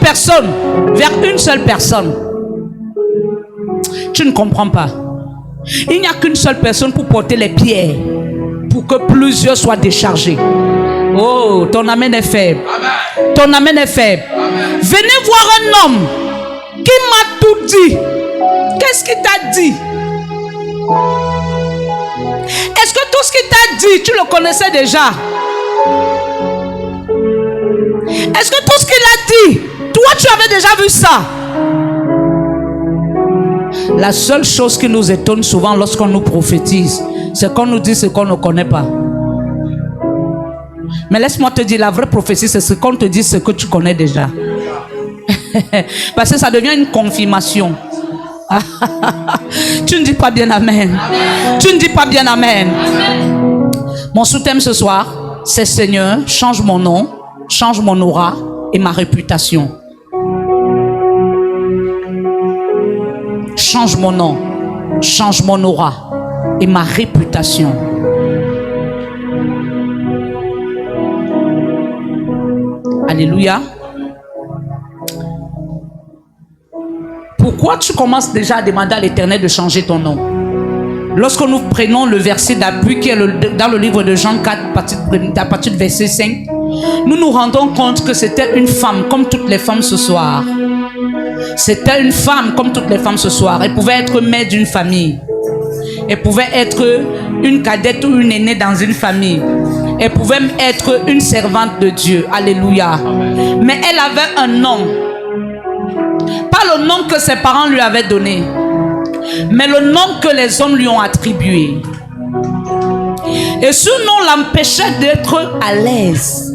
personne vers une seule personne. Tu ne comprends pas. Il n'y a qu'une seule personne pour porter les pierres, pour que plusieurs soient déchargés. Oh, ton amen est faible. Amen. Ton amen est faible. Amen. Venez voir un homme qui m'a tout dit. Qu'est-ce qu'il t'a dit? Est-ce que tout ce qu'il t'a dit, tu le connaissais déjà? Est-ce que tout ce qu'il a dit, toi tu avais déjà vu ça? La seule chose qui nous étonne souvent lorsqu'on nous prophétise, c'est qu'on nous dit ce qu'on ne connaît pas. Mais laisse-moi te dire, la vraie prophétie, c'est ce qu'on te dit, ce que tu connais déjà. Parce que ça devient une confirmation. Tu ne dis pas bien amen. Tu ne dis pas bien amen. Mon sous-thème ce soir, c'est Seigneur, change mon nom, change mon aura et ma réputation. Change mon nom, change mon aura et ma réputation. Alléluia. Pourquoi tu commences déjà à demander à l'Éternel de changer ton nom? Lorsque nous prenons le verset d'appui qui est dans le livre de Jean 4, à partir du verset 5, nous nous rendons compte que c'était une femme comme toutes les femmes ce soir. C'était une femme comme toutes les femmes ce soir. Elle pouvait être mère d'une famille. Elle pouvait être une cadette ou une aînée dans une famille. Elle pouvait être une servante de Dieu. Alléluia. Mais elle avait un nom. Pas le nom que ses parents lui avaient donné, mais le nom que les hommes lui ont attribué. Et ce nom l'empêchait d'être à l'aise.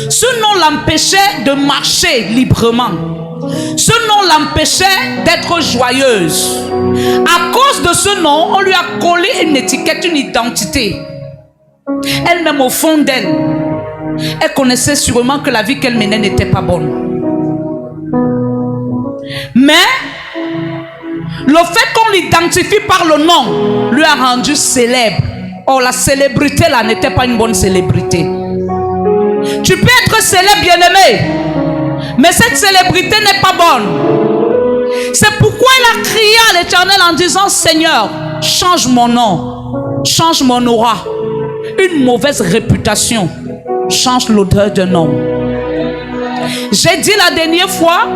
Ce nom l'empêchait de marcher librement. Ce nom l'empêchait d'être joyeuse. À cause de ce nom, on lui a collé une étiquette, une identité. Elle-même au fond d'elle, elle connaissait sûrement que la vie qu'elle menait n'était pas bonne. Mais le fait qu'on l'identifie par le nom lui a rendu célèbre. Or la célébrité là n'était pas une bonne célébrité. Tu peux être célèbre, bien-aimé, mais cette célébrité n'est pas bonne. C'est pourquoi elle a crié à l'Éternel en disant: Seigneur, change mon nom, change mon aura. Une mauvaise réputation change l'odeur d'un homme. J'ai dit la dernière fois,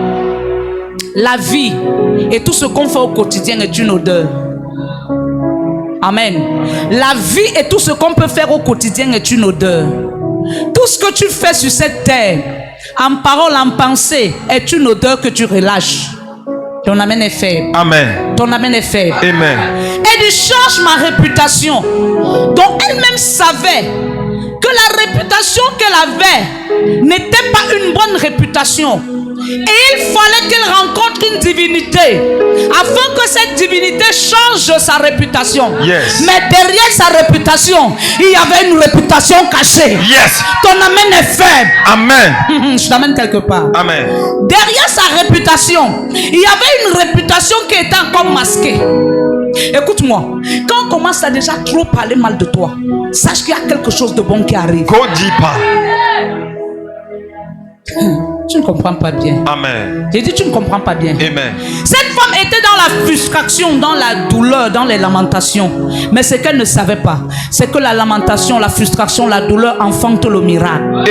la vie et tout ce qu'on fait au quotidien est une odeur. Amen. La vie et tout ce qu'on peut faire au quotidien est une odeur. Tout ce que tu fais sur cette terre, en parole, en pensée, est une odeur que tu relâches. Ton amen est faible. Amen. Ton amen est faible. Amen. Elle dit: change ma réputation. Donc elle-même savait que la réputation qu'elle avait n'était pas une bonne réputation. Et il fallait qu'elle rencontre une divinité afin que cette divinité change sa réputation. Yes. Mais derrière sa réputation, il y avait une réputation cachée. Yes. Ton amen est faible. Amen. Je t'amène quelque part. Amen. Derrière sa réputation, il y avait une réputation qui était encore masquée. Écoute-moi, quand on commence à déjà trop parler mal de toi, sache qu'il y a quelque chose de bon qui arrive. Kodipa. Tu ne comprends pas bien. Amen. J'ai dit tu ne comprends pas bien. Amen. Cette femme était dans la frustration, dans la douleur, dans les lamentations. Mais ce qu'elle ne savait pas, c'est que la lamentation, la frustration, la douleur enfantent le miracle.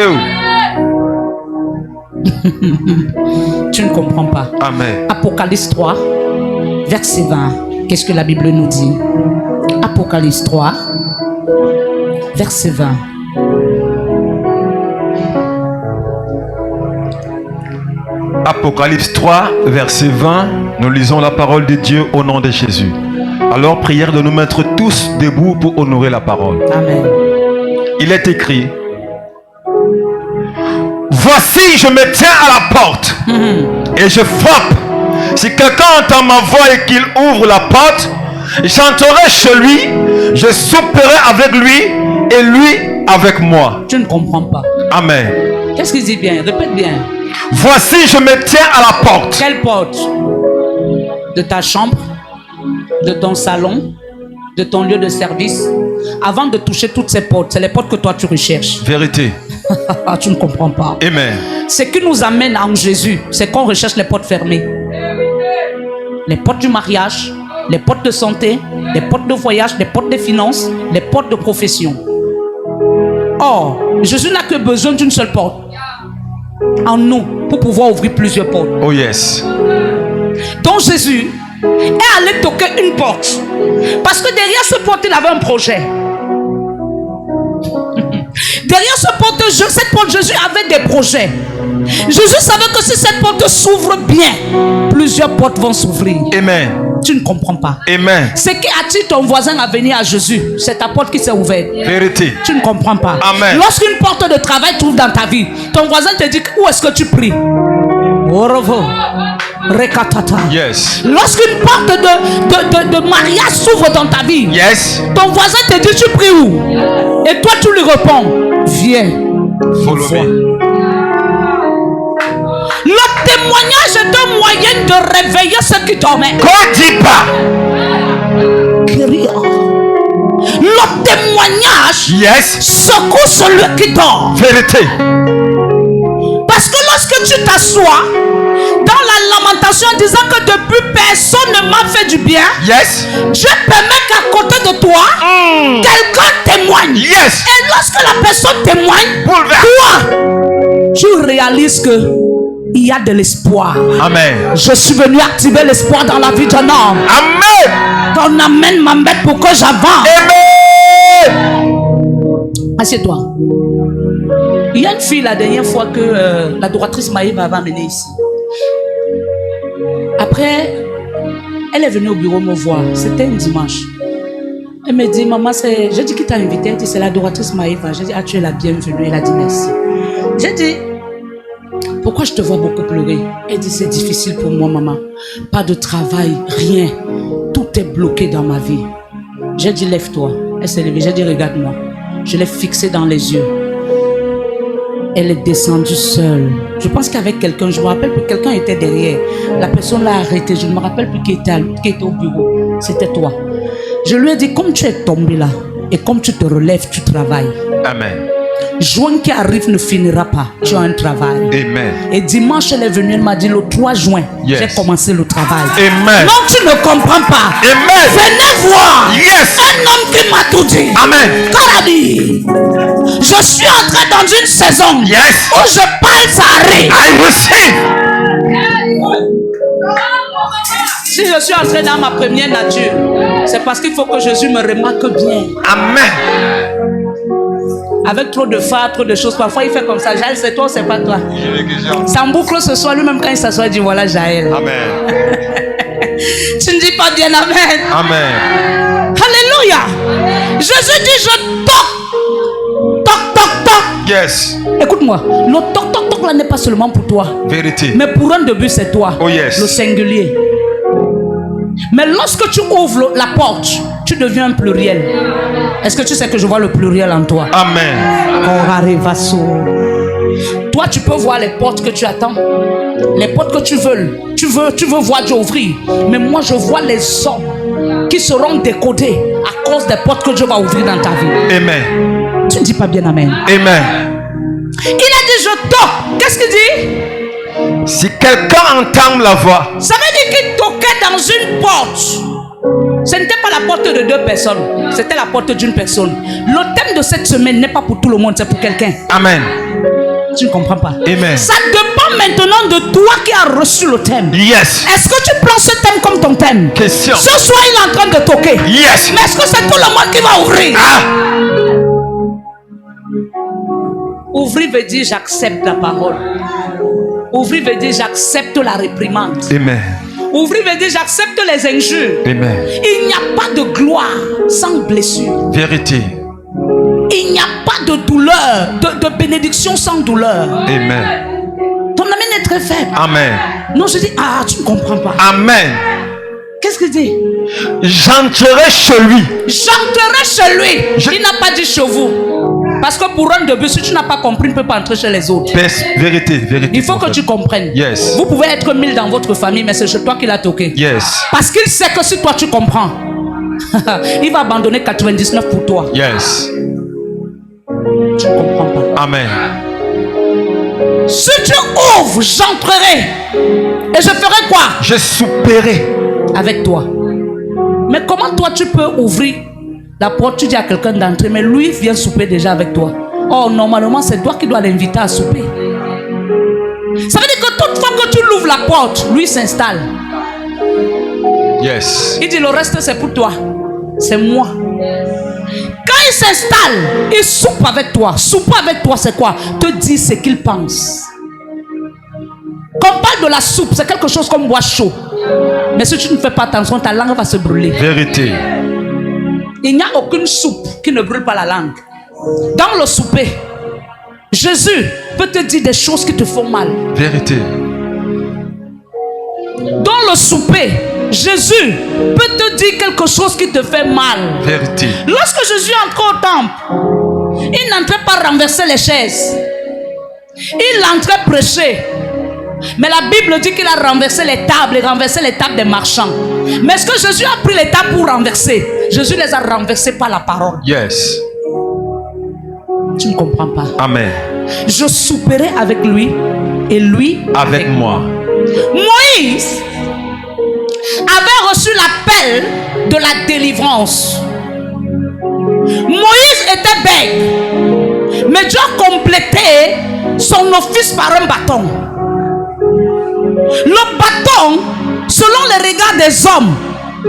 Tu ne comprends pas. Amen. Apocalypse 3, verset 20. Qu'est-ce que la Bible nous dit? Apocalypse 3, verset 20. Apocalypse 3, verset 20, nous lisons la parole de Dieu au nom de Jésus. Alors, prière de nous mettre tous debout pour honorer la parole. Amen. Il est écrit: voici, je me tiens à la porte et je frappe. Si quelqu'un entend ma voix et qu'il ouvre la porte, j'entrerai chez lui, je souperai avec lui et lui avec moi. Tu ne comprends pas. Amen. Qu'est-ce qu'il dit bien? Répète bien. Voici, je me tiens à la porte. Quelle porte? De ta chambre, de ton salon, de ton lieu de service. Avant de toucher toutes ces portes, c'est les portes que toi tu recherches. Vérité. Tu ne comprends pas. Amen. Ce qui nous amène en Jésus, c'est qu'on recherche les portes fermées. Les portes du mariage, les portes de santé, les portes de voyage, les portes de finances, les portes de profession. Or, Jésus n'a que besoin d'une seule porte en nous pour pouvoir ouvrir plusieurs portes. Oh yes. Donc Jésus est allé toquer une porte. Parce que derrière cette porte, il avait un projet. Derrière cette porte, Jésus avait des projets. Jésus savait que si cette porte s'ouvre bien, plusieurs portes vont s'ouvrir. Amen. Tu ne comprends pas. Amen. Ce qui attire ton voisin à venir à Jésus, c'est ta porte qui s'est ouverte. Vérité. Tu ne comprends pas. Amen. Lorsqu'une porte de travail trouve dans ta vie, ton voisin te dit où est-ce que tu pries? Au revoir. Rekatata. Yes. Lorsqu'une porte de mariage s'ouvre dans ta vie, Yes. ton voisin te dit tu pries où? Et toi tu lui réponds, viens. Follow me. Le témoignage est un moyen de réveiller ceux qui dormaient. Kodipa. Le témoignage Yes. secoue celui qui dort. Vérité. Parce que lorsque tu t'assois dans la lamentation en disant que depuis personne ne m'a fait du bien, Yes. Dieu permet qu'à côté de toi, quelqu'un témoigne. Yes. Et lorsque la personne témoigne, Bouleverse. toi, tu réalises que il y a de l'espoir. Amen. Je suis venu activer l'espoir dans la vie d'un homme. Amen. Ton amène m'embête pour que j'avance. Amen. Assieds-toi. Il y a une fille la dernière fois que l'adoratrice Maïva avait amenée ici. Après, elle est venue au bureau me voir. C'était un dimanche. Elle me dit, maman, j'ai dit qui t'a invité. Elle dit, c'est l'adoratrice Maïva. J'ai dit, ah, tu es la bienvenue. Elle a dit merci. J'ai dit, pourquoi je te vois beaucoup pleurer? Elle dit, c'est difficile pour moi, maman. Pas de travail, rien. Tout est bloqué dans ma vie. J'ai dit, lève-toi. Elle s'est levée. J'ai dit, regarde-moi. Je l'ai fixée dans les yeux. Elle est descendue seule. Je pense qu'avec quelqu'un, je me rappelle plus, quelqu'un était derrière. La personne l'a arrêtée. Je ne me rappelle plus qui était au bureau. C'était toi. Je lui ai dit, comme tu es tombé là, et comme tu te relèves, tu travailles. Amen. Juin qui arrive ne finira pas. Tu as un travail. Amen. Et dimanche, elle est venue, elle m'a dit, le 3 juin, Yes. j'ai commencé le travail. Amen. Non, tu ne comprends pas. Amen. Venez voir. Yes. Un homme qui m'a tout dit. Amen. Karadi. Je suis entré dans une saison Yes. où je parle, ça arrive. I receive. Si je suis entré dans ma première nature, c'est parce qu'il faut que Jésus me remarque bien. Amen. Avec trop de phare, trop de choses, parfois il fait comme ça. Jaël, c'est toi, c'est pas toi. Ça me boucle ce soir, lui-même quand il s'assoit, il dit voilà Jaël. Amen. Tu ne dis pas bien amen. Amen. Alléluia. Jésus dit je toque. Toc, toc, toc. Yes. Écoute-moi, le toc, toc, toc là n'est pas seulement pour toi. Vérité. Mais pour un début, c'est toi. Oh yes. Le singulier. Mais lorsque tu ouvres la porte, tu deviens un pluriel. Est-ce que tu sais que je vois le pluriel en toi? Amen. Toi, tu peux voir les portes que tu attends, les portes que tu veux. Tu veux voir Dieu ouvrir. Mais moi, je vois les hommes qui seront décodés à cause des portes que Dieu va ouvrir dans ta vie. Amen. Tu ne dis pas bien amen. Amen. Il a dit je toque. Qu'est-ce qu'il dit? Si quelqu'un entend la voix, Ça veut dire qu'il toquait dans une porte. Ce n'était pas la porte de 2 personnes, c'était la porte d'une personne. Le thème de cette semaine n'est pas pour tout le monde, c'est pour quelqu'un. Amen. Tu ne comprends pas? Amen. Ça dépend maintenant de toi qui as reçu le thème. Yes. Est-ce que tu prends ce thème comme ton thème? Question. Ce soir, il est en train de toquer. Yes. Mais est-ce que c'est tout le monde qui va ouvrir? Ah. Ouvrir veut dire j'accepte la parole. Ouvrir veut dire j'accepte la réprimande. Amen. Ouvrir veut dire j'accepte les injures. Amen. Il n'y a pas de gloire sans blessure. Vérité. Il n'y a pas de douleur, de bénédiction sans douleur. Amen. Ton ami est très faible. Amen. Non, je dis, ah, tu ne comprends pas. Amen. Qu'est-ce qu'il dit? J'entrerai chez lui. J'entrerai chez lui. Il n'a pas dit chez vous. Parce que pour un début, si tu n'as pas compris, tu ne peux pas entrer chez les autres. Vérité, vérité. Il faut que tu comprennes. Yes. Vous pouvez être 1000 dans votre famille, mais c'est chez toi qu'il a toqué. Yes. Parce qu'il sait que si toi tu comprends, il va abandonner 99 pour toi. Yes. Tu ne comprends pas. Amen. Si tu ouvres, j'entrerai. Et je ferai quoi? Je souperai avec toi. Mais comment toi tu peux ouvrir la porte, tu dis à quelqu'un d'entrer, mais lui vient souper déjà avec toi? Oh, normalement c'est toi qui dois l'inviter à souper. Ça veut dire que toute fois que tu l'ouvres la porte, lui s'installe. Yes. Il dit le reste c'est pour toi. C'est moi. Quand il s'installe, il soupe avec toi. Souper avec toi c'est quoi? Te dire ce qu'il pense. Quand on parle de la soupe, c'est quelque chose comme bois chaud. Mais si tu ne fais pas attention, ta langue va se brûler. Vérité. Il n'y a aucune soupe qui ne brûle pas la langue. Dans le souper, Jésus peut te dire des choses qui te font mal. Vérité. Dans le souper, Jésus peut te dire quelque chose qui te fait mal. Vérité. Lorsque Jésus entrait au temple, il n'entrait pas renverser les chaises. Il entrait prêcher. Mais la Bible dit qu'il a renversé les tables, et renversé les tables des marchands. Mais est-ce que Jésus a pris les tables pour renverser? Jésus les a renversées par la parole. Yes. Tu ne comprends pas. Amen. Je souperai avec lui et lui avec moi. Moïse avait reçu l'appel de la délivrance. Moïse était bègue, mais Dieu a complété son office par un bâton. Le bâton, selon les regards des hommes,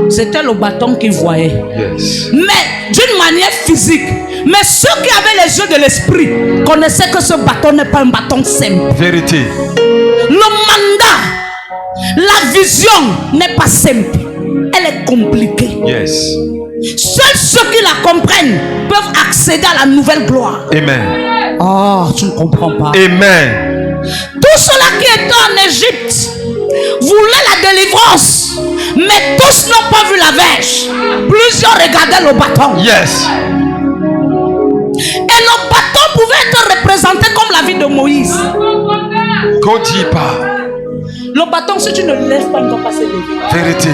c'était le bâton qu'ils voyaient. Yes. Mais d'une manière physique. Mais ceux qui avaient les yeux de l'esprit connaissaient que ce bâton n'est pas un bâton simple. Vérité. Le mandat, la vision n'est pas simple. Elle est compliquée. Yes. Seuls ceux qui la comprennent peuvent accéder à la nouvelle gloire. Amen. Oh, tu ne comprends pas. Amen. Tous ceux-là qui étaient en Égypte voulaient la délivrance, mais tous n'ont pas vu la verge. Plusieurs regardaient le bâton. Yes. Et le bâton pouvait être représenté comme la vie de Moïse. Continue pas. Le bâton, si tu ne le lèves pas, il ne doit pas se lever. Vérité.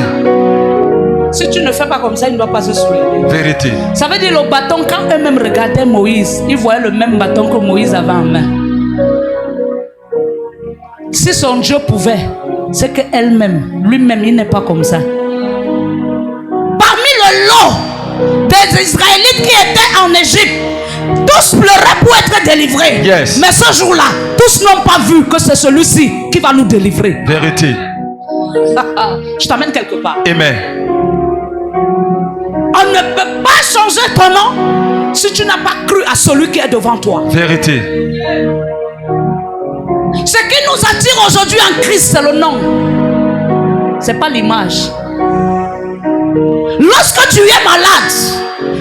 Si tu ne fais pas comme ça, il ne doit pas se soulever. Vérité. Ça veut dire le bâton, quand eux-mêmes regardaient Moïse, ils voyaient le même bâton que Moïse avait en main. Si son Dieu pouvait, c'est qu'elle-même, lui-même, il n'est pas comme ça. Parmi le lot des Israélites qui étaient en Égypte, tous pleuraient pour être délivrés. Yes. Mais ce jour-là, tous n'ont pas vu que c'est celui-ci qui va nous délivrer. Vérité. Je t'amène quelque part. Amen. On ne peut pas changer ton nom si tu n'as pas cru à celui qui est devant toi. Vérité. Ce qui nous attire aujourd'hui en Christ, c'est le nom. C'est pas l'image. Lorsque tu es malade,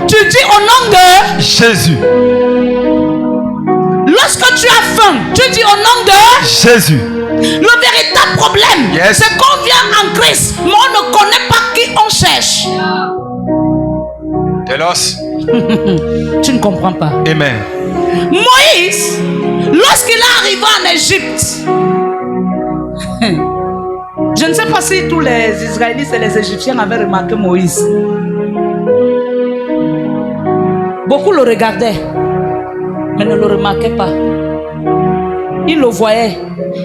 tu dis au nom de Jésus. Lorsque tu as faim, tu dis au nom de Jésus. Le véritable problème, Yes. c'est qu'on vient en Christ, mais on ne connaît pas qui on cherche. Telos. Tu ne comprends pas. Amen. Moïse, lorsqu'il est arrivé en Égypte, je ne sais pas si tous les Israélites et les Égyptiens avaient remarqué Moïse. Beaucoup le regardaient, mais ne le remarquaient pas. Ils le voyaient.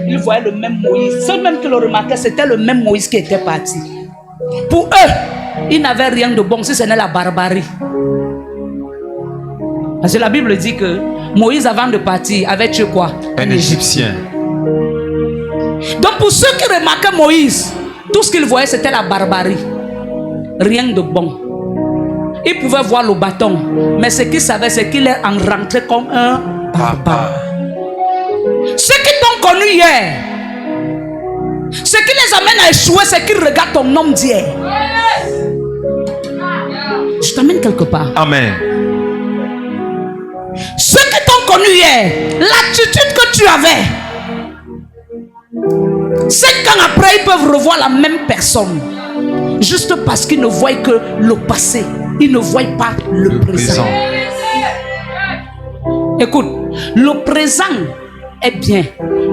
Ils voyaient le même Moïse. Ceux même qui le remarquaient, c'était le même Moïse qui était parti. Pour eux, ils n'avaient rien de bon si ce n'est la barbarie. Parce que la Bible dit que Moïse, avant de partir, avait tué quoi? Un Égyptien. Donc pour ceux qui remarquaient Moïse, tout ce qu'ils voyaient, c'était la barbarie. Rien de bon. Ils pouvaient voir le bâton, mais ce qu'ils savaient, c'est qu'il est rentré comme un barbare. Ceux qui t'ont connu hier, ce qui les amène à échouer, c'est qu'ils regardent ton homme d'hier. Je t'amène quelque part. Amen. Ceux qui t'ont connu hier, l'attitude que tu avais, 5 ans après, ils peuvent revoir la même personne. Juste parce qu'ils ne voient que le passé. Ils ne voient pas le présent. Écoute, le présent est bien,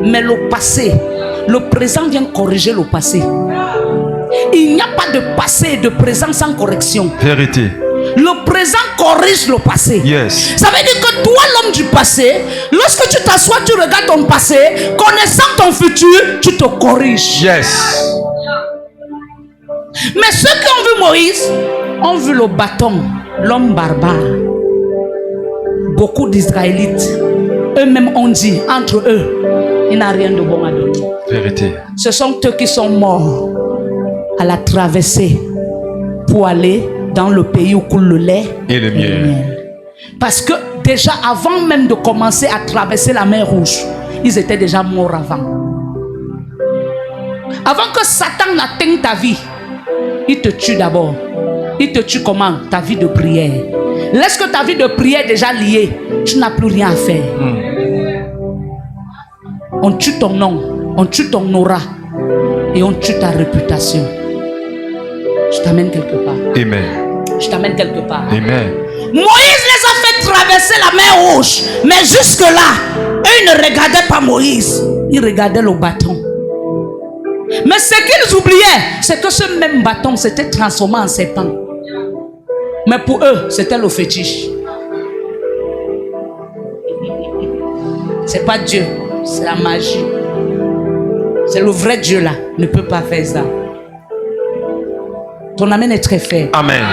mais le passé, le présent vient corriger le passé. Il n'y a pas de passé et de présent sans correction. Vérité. Le présent corrige le passé. Yes. Ça veut dire que toi, l'homme du passé, lorsque tu t'assois, tu regardes ton passé, connaissant ton futur, tu te corriges. Yes. Mais ceux qui ont vu Moïse ont vu le bâton, l'homme barbare. Beaucoup d'Israélites, eux-mêmes ont dit, entre eux, il n'a rien de bon à donner. Vérité. Ce sont eux qui sont morts à la traversée pour aller dans le pays où coule le lait Et le miel. Parce que déjà avant même de commencer à traverser la mer Rouge, ils étaient déjà morts avant. Avant que Satan n'atteigne ta vie, il te tue d'abord. Il te tue comment? Ta vie de prière. Lorsque ta vie de prière est déjà liée, tu n'as plus rien à faire. On tue ton nom, on tue ton aura et on tue ta réputation. Je t'amène quelque part. Amen. Je t'amène quelque part. Amen. Moïse les a fait traverser la mer Rouge. Mais jusque-là, eux ne regardaient pas Moïse. Ils regardaient le bâton. Mais ce qu'ils oubliaient, c'est que ce même bâton s'était transformé en serpent. Mais pour eux, c'était le fétiche. C'est pas Dieu, c'est la magie. C'est le vrai Dieu là, ne peut pas faire ça. Ton amen est très faible. Amen.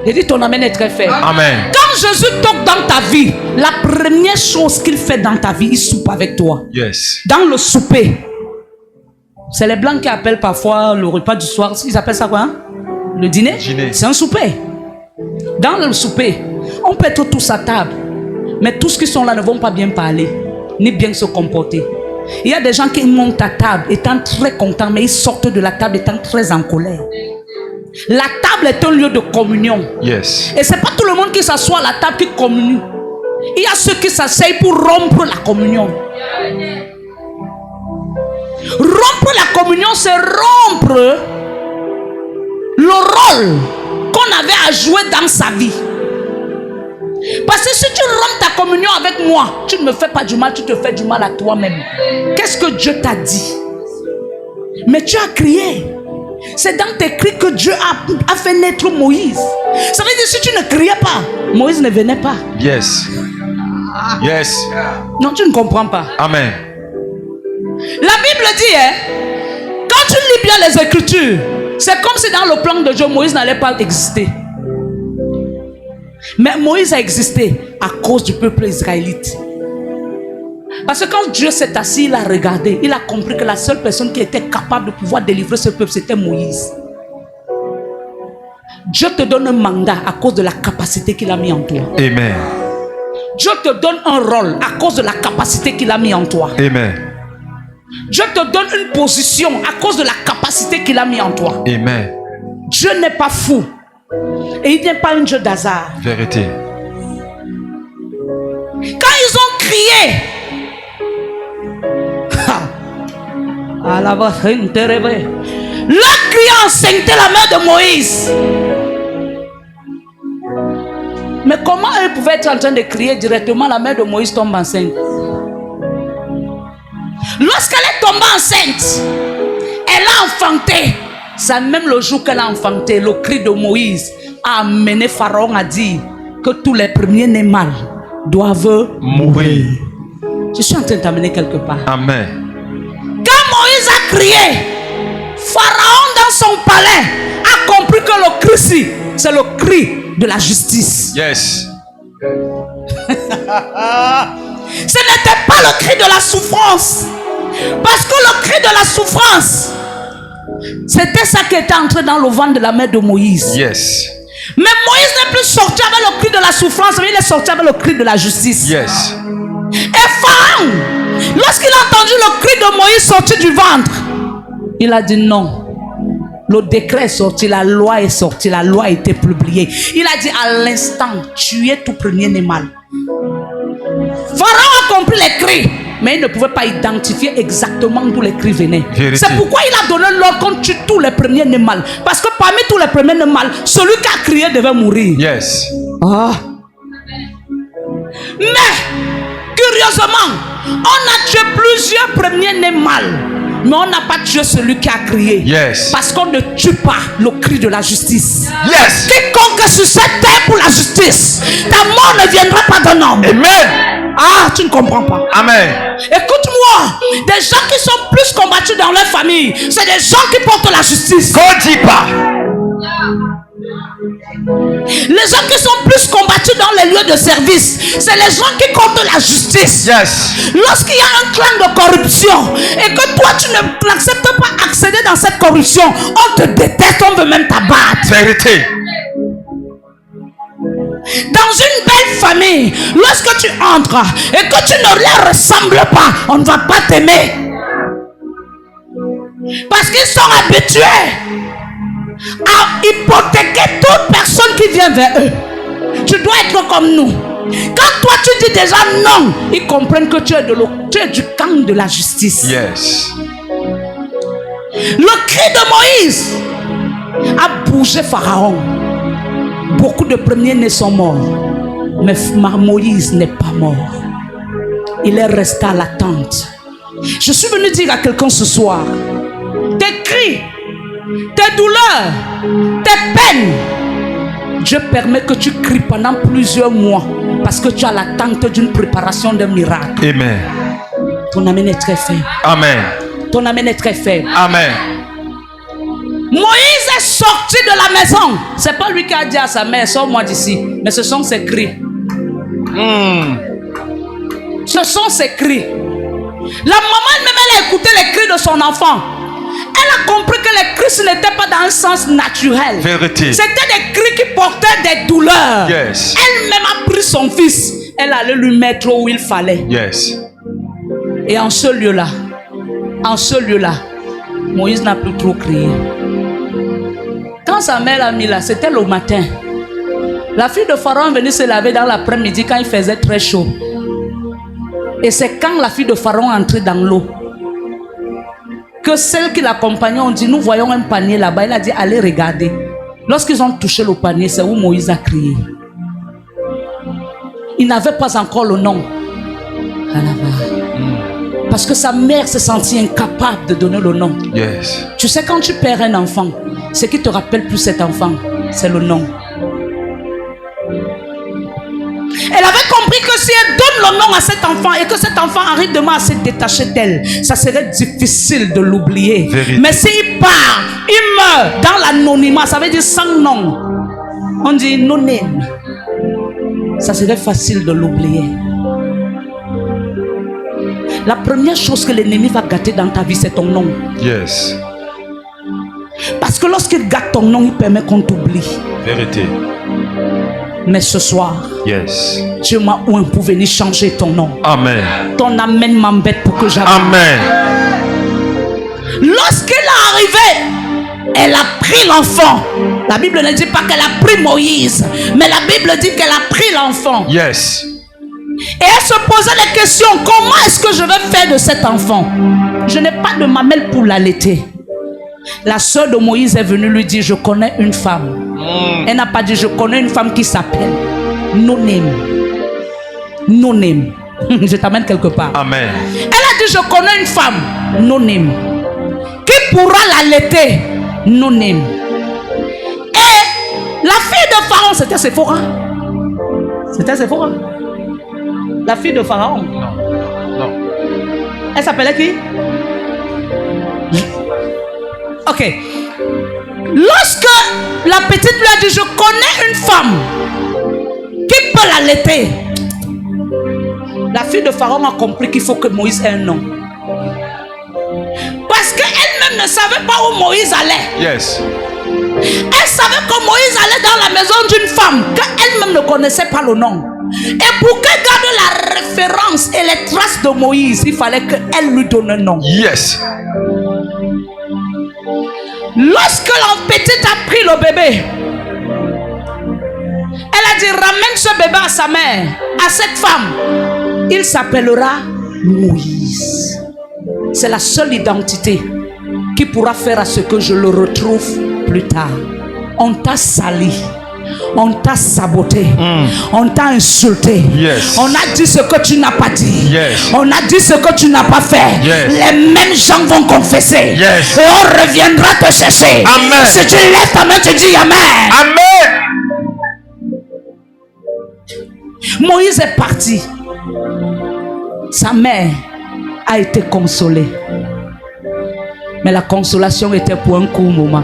J'ai dit ton amen est très faible. Amen. Quand Jésus toque dans ta vie, la première chose qu'il fait dans ta vie, il soupe avec toi. Yes. Dans le souper, c'est les blancs qui appellent parfois le repas du soir. Ils appellent ça quoi hein? Le dîner. C'est un souper. Dans le souper, on peut être tous à table, mais tous qui sont là ne vont pas bien parler, ni bien se comporter. Il y a des gens qui montent à table étant très contents, mais ils sortent de la table étant très en colère. La table est un lieu de communion. Yes. Et c'est pas tout le monde qui s'assoit à la table qui communie. Il y a ceux qui s'asseyent pour rompre la communion. Rompre la communion, c'est rompre le rôle qu'on avait à jouer dans sa vie. Parce que si tu rompes ta communion avec moi, tu ne me fais pas du mal, tu te fais du mal à toi-même. Qu'est-ce que Dieu t'a dit? Mais tu as crié. C'est dans tes cris que Dieu a fait naître Moïse. Ça veut dire que si tu ne criais pas, Moïse ne venait pas. Yes. Yes. Non, tu ne comprends pas. Amen. La Bible dit, quand tu lis bien les Écritures, c'est comme si dans le plan de Dieu, Moïse n'allait pas exister. Mais Moïse a existé à cause du peuple israélite. Parce que quand Dieu s'est assis, il a regardé, il a compris que la seule personne qui était capable de pouvoir délivrer ce peuple, c'était Moïse. Dieu te donne un mandat à cause de la capacité qu'il a mis en toi. Amen. Dieu te donne un rôle à cause de la capacité qu'il a mis en toi. Amen. Dieu te donne une position à cause de la capacité qu'il a mis en toi. Amen. Dieu n'est pas fou. Et il n'est pas un Dieu d'hasard. Vérité. Quand ils ont crié, leur cri a enceinté la main de Moïse. Mais comment eux pouvaient être en train de crier directement, la mère de Moïse tombe enceinte? Lorsqu'elle est tombée enceinte, elle a enfanté. C'est même le jour qu'elle a enfanté, le cri de Moïse a amené Pharaon à dire que tous les premiers-nés mâles doivent mourir. Je suis en train de t'amener quelque part. Amen. Quand Moïse a crié, Pharaon dans son palais a compris que le cri, c'est le cri de la justice. Yes. Ce n'était pas le cri de la souffrance. Parce que le cri de la souffrance, c'était ça qui était entré dans le ventre de la mère de Moïse. Yes. Mais Moïse n'est plus sorti avec le cri de la souffrance, mais il est sorti avec le cri de la justice. Yes. Et Pharaon, lorsqu'il a entendu le cri de Moïse sortir du ventre, il a dit non. Le décret est sorti, la loi est sortie, la loi a été publiée. Il a dit à l'instant, tuez tout premier-né mâle. Pharaon a compris les cris, mais il ne pouvait pas identifier exactement d'où les cris venaient. C'est pourquoi il a donné l'ordre qu'on tue tous les premiers-nés mâles. Parce que parmi tous les premiers-nés mâles, celui qui a crié devait mourir. Yes. Ah. Mais, curieusement, on a tué plusieurs premiers-nés mâles Mais on n'a pas tué celui qui a crié. Yes. Parce qu'on ne tue pas le cri de la justice. Yes. Quiconque est sur cette terre pour la justice, ta mort ne viendra pas d'un homme. Amen. Ah, tu ne comprends pas. Amen. Écoute-moi, des gens qui sont plus combattus dans leur famille, c'est des gens qui portent la justice. Qu'on dit pas. Les gens qui sont plus combattus dans les lieux de service, c'est les gens qui comptent la justice. Yes. Lorsqu'il y a un clan de corruption et que toi tu n'acceptes pas accéder dans cette corruption, on te déteste, on veut même t'abattre. Vérité. Dans une belle famille, lorsque tu entres et que tu ne leur ressembles pas, on ne va pas t'aimer. Parce qu'ils sont habitués à hypothéquer toute personne qui vient vers eux. Tu dois être comme nous. Quand toi tu dis déjà non, ils comprennent que tu es du camp de la justice. Yes. Le cri de Moïse a bougé Pharaon. Beaucoup de premiers-nés sont morts, mais Moïse n'est pas mort. Il est resté à l'attente. Je suis venu dire à quelqu'un ce soir, tes cris, tes douleurs, tes peines, Dieu permet que tu cries pendant plusieurs mois parce que tu as l'attente d'une préparation d'un miracle. Amen. Ton amen est très faible. Amen. Ton amen est très faible. Amen. Moïse est sorti de la maison. C'est pas lui qui a dit à sa mère, sors-moi d'ici. Mais ce sont ses cris. Ce sont ses cris. La maman elle-même, elle a écouté les cris de son enfant. Elle a compris que les cris, ce n'était pas dans un sens naturel. Vérité. C'était des cris qui portaient des douleurs. Yes. Elle-même a pris son fils. Elle allait lui mettre où il fallait. Yes. Et en ce lieu-là, Moïse n'a plus trop crié. Quand sa mère l'a mis là, c'était le matin. La fille de Pharaon est venue se laver dans l'après-midi quand il faisait très chaud. Et c'est quand la fille de Pharaon est entrée dans l'eau que celles qui l'accompagnaient ont dit, nous voyons un panier là-bas. Il a dit, allez regarder. Lorsqu'ils ont touché le panier, c'est où Moïse a crié. Il n'avait pas encore le nom. Parce que sa mère s'est sentie incapable de donner le nom. Yes. Tu sais, quand tu perds un enfant, ce qui te rappelle plus cet enfant, c'est le nom. Elle avait compris que si elle donne le nom à cet enfant et que cet enfant arrive demain à se détacher d'elle, ça serait difficile de l'oublier. Mais s'il part, il meurt dans l'anonymat, ça veut dire sans nom. On dit no name. Ça serait facile de l'oublier. La première chose que l'ennemi va gâter dans ta vie, c'est ton nom. Yes. Parce que lorsqu'il gâte ton nom, il permet qu'on t'oublie. Vérité. Mais ce soir, yes, Dieu m'a oint pour venir changer ton nom. Amen. Ton amen m'embête pour que j'aille. Amen. Lorsqu'elle est arrivée, elle a pris l'enfant. La Bible ne dit pas qu'elle a pris Moïse, mais la Bible dit qu'elle a pris l'enfant. Yes. Et elle se posait la question, comment est-ce que je vais faire de cet enfant? Je n'ai pas de mamelle pour l'allaiter. La sœur de Moïse est venue lui dire, je connais une femme. Elle n'a pas dit, je connais une femme qui s'appelle No Name. No Name. Je t'amène quelque part. Amen. Elle a dit, je connais une femme, No Name, qui pourra l'allaiter, No Name. Et la fille de Pharaon, c'était Séphora. C'était Séphora. La fille de Pharaon. Non. Non. Elle s'appelait qui? Ok. Lorsque la petite lui a dit, je connais une femme qui peut l'allaiter, la fille de Pharaon a compris qu'il faut que Moïse ait un nom. Parce qu'elle-même ne savait pas où Moïse allait. Yes. Elle savait que Moïse allait dans la maison d'une femme qu'elle-même ne connaissait pas le nom. Et pour qu'elle garde la référence et les traces de Moïse, il fallait qu'elle lui donne un nom. Yes. Lorsque la petite a pris le bébé, elle a dit, ramène ce bébé à sa mère, à cette femme. Il s'appellera Moïse. C'est la seule identité qui pourra faire à ce que je le retrouve plus tard. On t'a sali. On t'a saboté. On t'a insulté. Yes. On a dit ce que tu n'as pas dit. Yes. On a dit ce que tu n'as pas fait. Yes. Les mêmes gens vont confesser. Yes. Et on reviendra te chercher. Amen. Si tu lèves ta main, tu dis Amen. Amen. Moïse est parti. Sa mère a été consolée. Mais la consolation était pour un court moment.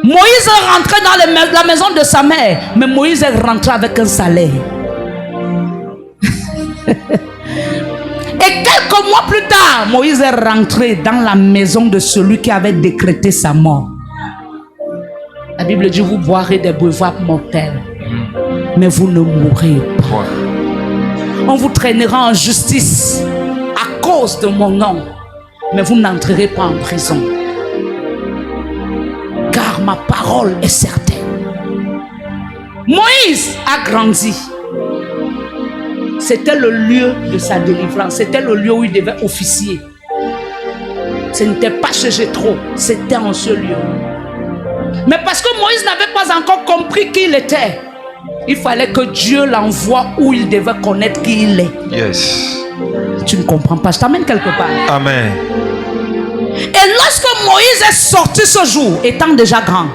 Moïse est rentré dans la maison de sa mère, mais Moïse est rentré avec un salaire. Et quelques mois plus tard, Moïse est rentré dans la maison de celui qui avait décrété sa mort. La Bible dit, vous boirez des breuvages mortels, mais vous ne mourrez pas. On vous traînera en justice à cause de mon nom, mais vous n'entrerez pas en prison. Car ma parole est certaine. Moïse a grandi. C'était le lieu de sa délivrance. C'était le lieu où il devait officier. Ce n'était pas chez Jéthro, c'était en ce lieu. Mais parce que Moïse n'avait pas encore compris qui il était, il fallait que Dieu l'envoie où il devait connaître qui il est. Yes. Tu ne comprends pas, je t'amène quelque part. Amen. Et lorsque Moïse est sorti ce jour, étant déjà grand,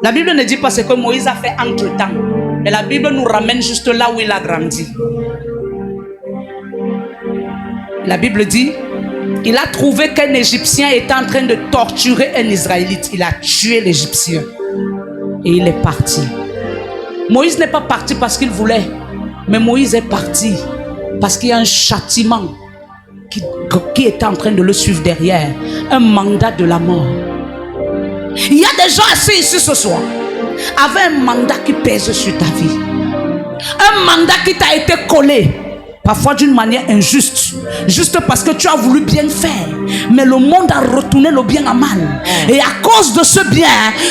la Bible ne dit pas ce que Moïse a fait entre-temps, mais la Bible nous ramène juste là où il a grandi. La Bible dit, il a trouvé qu'un Égyptien était en train de torturer un Israélite. Il a tué l'Égyptien et il est parti. Moïse n'est pas parti parce qu'il voulait, mais Moïse est parti parce qu'il y a un châtiment qui est en train de le suivre derrière, un mandat de la mort. Il y a des gens assis ici ce soir avec un mandat qui pèse sur ta vie, un mandat qui t'a été collé, parfois d'une manière injuste, juste parce que tu as voulu bien faire, mais le monde a retourné le bien à mal. Et à cause de ce bien,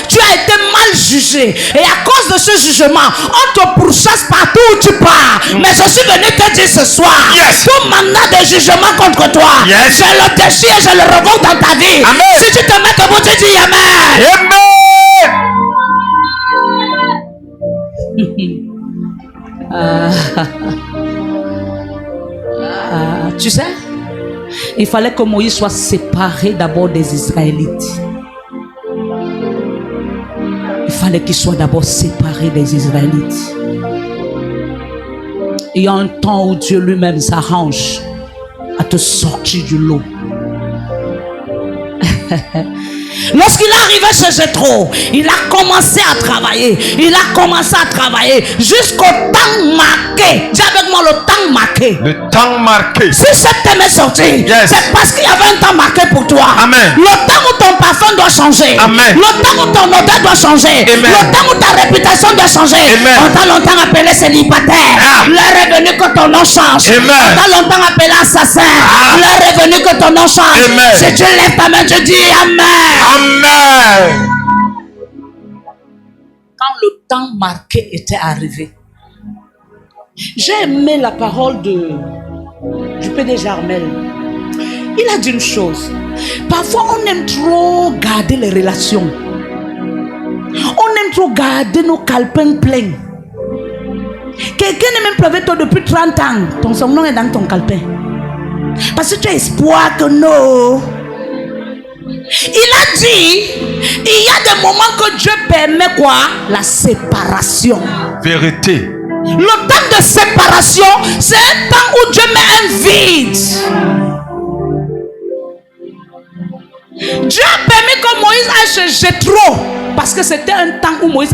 tu as été mal jugé. Et à cause de ce jugement, on te pourchasse partout où tu pars. Mais je suis venu te dire ce soir, Yes. tout mandat de jugement contre toi, Yes. je le déchire, je le revoque dans ta vie. Amen. Si tu te mets debout, tu dis Amen. Amen. Tu sais, il fallait que Moïse soit séparé d'abord des Israélites. Il fallait qu'il soit d'abord séparé des Israélites. Il y a un temps où Dieu lui-même s'arrange à te sortir du lot. Lorsqu'il est arrivé chez Jéthro, il a commencé à travailler. Il a commencé à travailler jusqu'au temps marqué. Dis avec moi le temps marqué. Le temps marqué. Si cette thème est sorti, Yes. c'est parce qu'il y avait un temps marqué pour toi. Amen. Le temps où ton parfum doit changer. Amen. Le temps où ton odeur doit changer. Amen. Le temps où ta réputation doit changer. Amen. On t'a longtemps appelé célibataire. Ah. L'heure est venue que ton nom change. Amen. On t'a longtemps appelé assassin. Ah. L'heure est venue que ton nom change. Amen. Si tu lèves ta main, tu dis Amen. Amen. Quand le temps marqué était arrivé, j'ai aimé la parole du PDG Armel. Il a dit une chose. Parfois, on aime trop garder les relations. On aime trop garder nos calepins pleins. Quelqu'un n'est même plus avec toi depuis 30 ans. Son nom est dans ton calepin. Parce que tu as espoir que non. Il a dit, il y a des moments que Dieu permet quoi? La séparation. Vérité. Le temps de séparation, c'est un temps où Dieu met un vide. Dieu a permis que Moïse aille chez Jéthro parce que c'était un temps où Moïse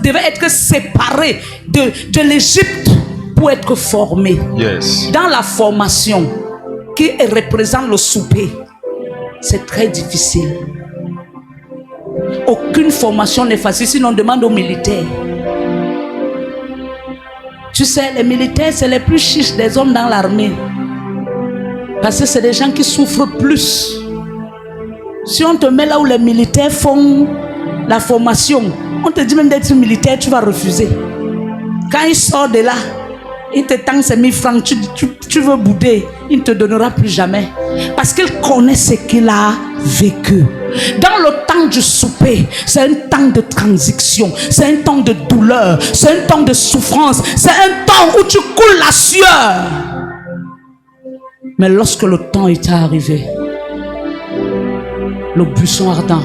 devait être séparé de l'Égypte pour être formé. Yes. Dans la formation qui représente le souper, c'est très difficile. Aucune formation n'est facile, sinon on demande aux militaires. Tu sais, les militaires, c'est les plus chiches des hommes dans l'armée. Parce que c'est des gens qui souffrent plus. Si on te met là où les militaires font la formation, on te dit même d'être militaire, tu vas refuser. Quand il sort de là, il te tend ses 1000 francs, tu veux bouder, il ne te donnera plus jamais. Parce qu'il connaît ce qu'il a vécu. Dans le temps du souper, c'est un temps de transition, c'est un temps de douleur, c'est un temps de souffrance, c'est un temps où tu coules la sueur. Mais lorsque le temps est arrivé, le buisson ardent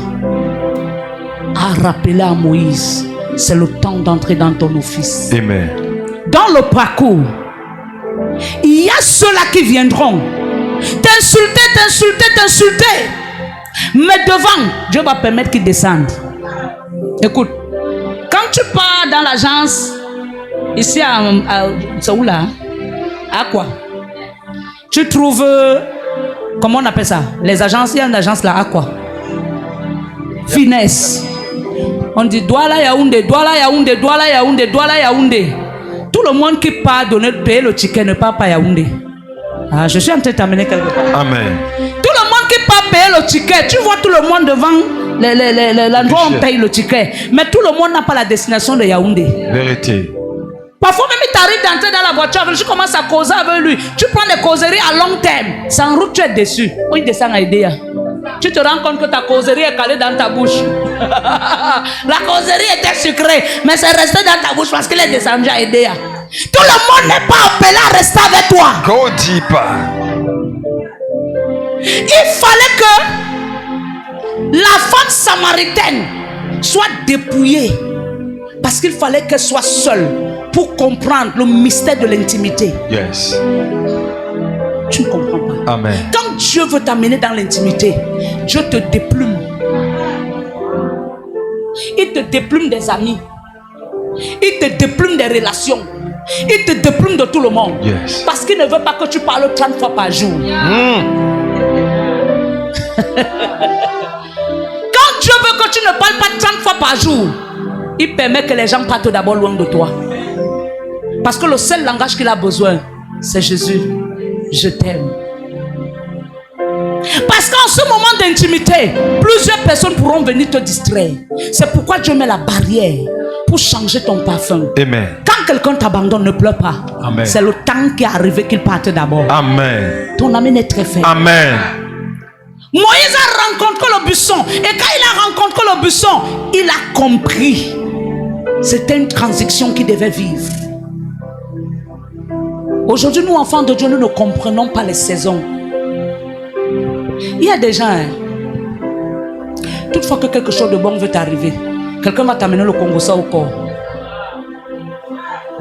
a rappelé à Moïse, c'est le temps d'entrer dans ton office. Amen. Dans le parcours, il y a ceux-là qui viendront t'insulter. Mais devant, Dieu va permettre qu'ils descendent. Écoute, quand tu pars dans l'agence, ici c'est où là? À quoi? Tu trouves, comment on appelle ça? Les agences, il y a une agence là, à quoi? Finesse. On dit Douala Yaoundé, Douala Yaoundé, Douala Yaoundé, Douala Yaoundé. Tout le monde qui part donner payer le ticket ne part pas à Yaoundé. Ah, je suis en train de t'amener quelque part. Amen. Tout le monde qui part payer le ticket, tu vois tout le monde devant l'endroit où on paye le ticket. Mais tout le monde n'a pas la destination de Yaoundé. Vérité. Parfois même il t'arrive d'entrer dans la voiture, tu commences à causer avec lui. Tu prends des causeries à long terme. Sans route, tu es déçu. Oh, il descend à Idéa. Tu te rends compte que ta causerie est calée dans ta bouche. La causerie était sucrée, mais c'est resté dans ta bouche parce qu'il est descendu à Idéa. Tout le monde n'est pas appelé à rester avec toi. Go deeper. Il fallait que la femme samaritaine soit dépouillée parce qu'il fallait qu'elle soit seule pour comprendre le mystère de l'intimité. Yes. Tu ne comprends pas. Amen. Quand Dieu veut t'amener dans l'intimité, Dieu te déplume. Il te déplume des amis. Il te déplume des relations. Il te déplume de tout le monde. Yes. Parce qu'il ne veut pas que tu parles 30 fois par jour. Quand Dieu veut que tu ne parles pas 30 fois par jour, il permet que les gens partent d'abord loin de toi. Parce que le seul langage qu'il a besoin, c'est Jésus. Je t'aime. Parce qu'en ce moment d'intimité, plusieurs personnes pourront venir te distraire. C'est pourquoi Dieu met la barrière pour changer ton parfum. Amen. Quand quelqu'un t'abandonne, ne pleure pas. Amen. C'est le temps qui est arrivé qu'il parte d'abord. Amen. Ton ami est très faible. Amen. Moïse a rencontré le buisson. Et quand il a rencontré le buisson, il a compris. C'était une transition qu'il devait vivre. Aujourd'hui, nous, enfants de Dieu, nous ne comprenons pas les saisons. Il y a des gens, toutefois que quelque chose de bon veut t'arriver, quelqu'un va t'amener le Congo ça au corps.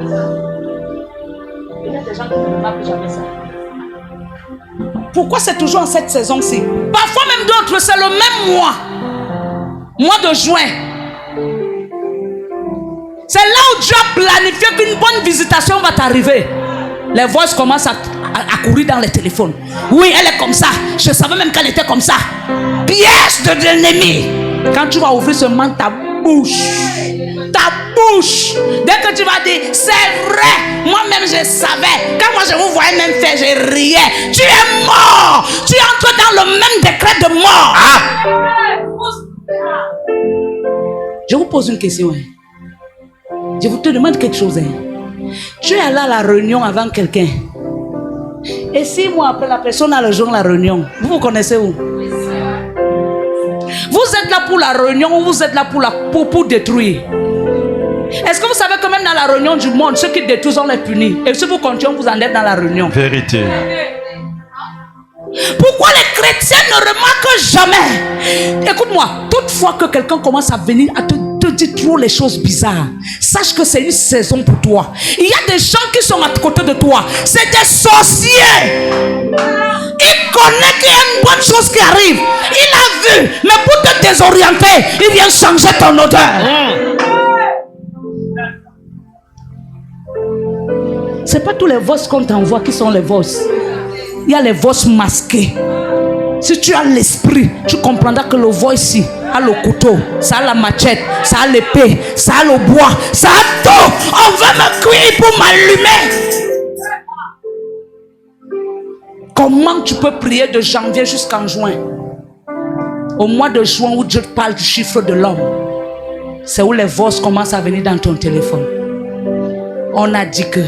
Il y a des gens qui ne remarquent jamais ça. Pourquoi c'est toujours en cette saison-ci? Parfois même d'autres, c'est le même mois de juin. C'est là où Dieu a planifié qu'une bonne visitation va t'arriver. Les voix commencent à courir dans les téléphones. Oui, elle est comme ça. Je savais même qu'elle était comme ça. Piège de l'ennemi. Quand tu vas ouvrir seulement ta bouche. Dès que tu vas dire, c'est vrai. Moi-même, je savais. Quand moi, je vous voyais même faire, je riais. Tu es mort. Tu entres dans le même décret de mort. Ah. Je vous pose une question. Je vous te demande quelque chose. Tu es allé à la réunion avant quelqu'un. Et 6 mois après, la personne a rejoint la réunion. Vous vous connaissez où? Vous êtes là pour la réunion ou vous êtes là pour détruire? Est-ce que vous savez que même dans la réunion du monde, ceux qui détruisent, on les punit? Et si vous continuez, vous en êtes dans la réunion. Vérité. Pourquoi les chrétiens ne remarquent jamais? Écoute-moi, toutefois que quelqu'un commence à venir à te dire trop les choses bizarres, sache que c'est une saison pour toi. Il y a des gens qui sont à côté de toi. C'est des sorciers. Il connaît qu'il y a une bonne chose qui arrive. Il a vu, mais pour te désorienter, il vient changer ton odeur. C'est pas tous les voices qu'on t'envoie qui sont les voices. Il y a les voices masquées. Si tu as l'esprit, tu comprendras que le voix ici a le couteau, ça a la machette, ça a l'épée, ça a le bois, ça a tout. On veut me cuire pour m'allumer. Comment tu peux prier de janvier jusqu'en juin? Au mois de juin où Dieu parle du chiffre de l'homme, c'est où les voix commencent à venir dans ton téléphone. On a dit que,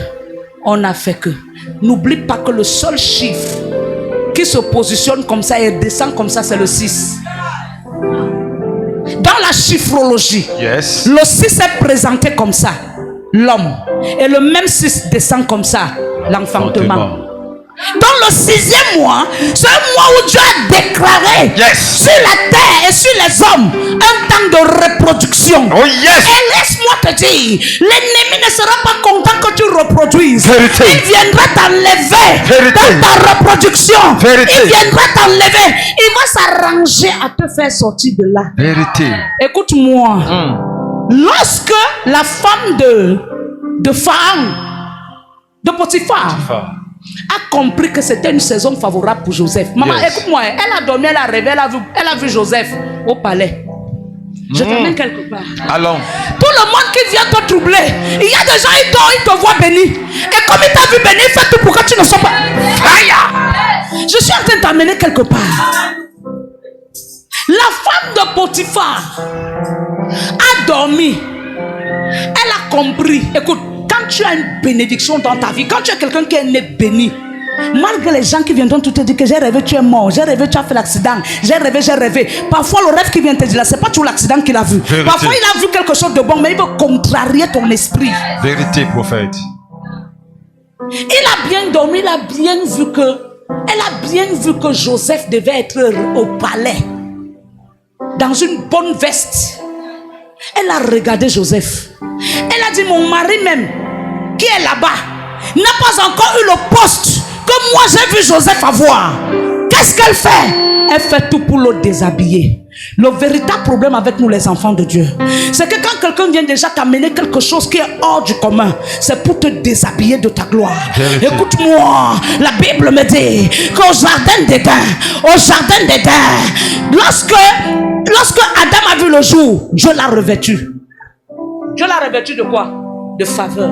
on a fait que. N'oublie pas que le seul chiffre qui se positionne comme ça et descend comme ça, c'est le 6. Dans la chiffrologie, Yes. le 6 est présenté comme ça, l'homme. Et le même 6 descend comme ça, l'enfantement. Dans le 6e mois, c'est un mois où Dieu a déclaré sur la terre et sur les hommes un temps de reproduction. Oh yes. Et laisse-moi te dire, l'ennemi ne sera pas content que tu reproduises. Vérité. Il viendra t'enlever dans ta reproduction. Vérité. Il viendra t'enlever. Il va s'arranger à te faire sortir de là. Vérité. Écoute-moi. Lorsque la femme de Pharaon, de Potiphar, a compris que c'était une saison favorable pour Joseph. Maman, écoute-moi, elle a dormi, elle a rêvé, elle a vu Joseph au palais. Je t'emmène quelque part. Allons. Tout le monde qui vient te troubler, il y a des gens, ils dorment, ils te voient béni. Et comme il t'a vu béni, il fait tout pour que tu ne sois pas. Fire! Je suis en train de t'amener quelque part. La femme de Potiphar a dormi. Elle a compris. Écoute, quand tu as une bénédiction dans ta vie, quand tu es quelqu'un qui est né béni, malgré les gens qui viendront te dire que j'ai rêvé, tu es mort, j'ai rêvé, tu as fait l'accident, j'ai rêvé. Parfois, le rêve qui vient te dire là, c'est pas toujours l'accident qu'il a vu. Vérité. Parfois, il a vu quelque chose de bon, mais il veut contrarier ton esprit. Vérité, prophète. Il a bien dormi, elle a bien vu que Joseph devait être au palais, dans une bonne veste. Elle a regardé Joseph. Elle a dit, mon mari même, qui est là-bas, n'a pas encore eu le poste que moi j'ai vu Joseph avoir. Qu'est-ce qu'elle fait? Elle fait tout pour le déshabiller. Le véritable problème avec nous les enfants de Dieu, c'est que quand quelqu'un vient déjà t'amener quelque chose qui est hors du commun, c'est pour te déshabiller de ta gloire. Vérité. Écoute-moi, la Bible me dit qu'au jardin d'Éden, lorsque Adam a vu le jour, Dieu l'a revêtu. Dieu l'a revêtu de quoi? De faveur.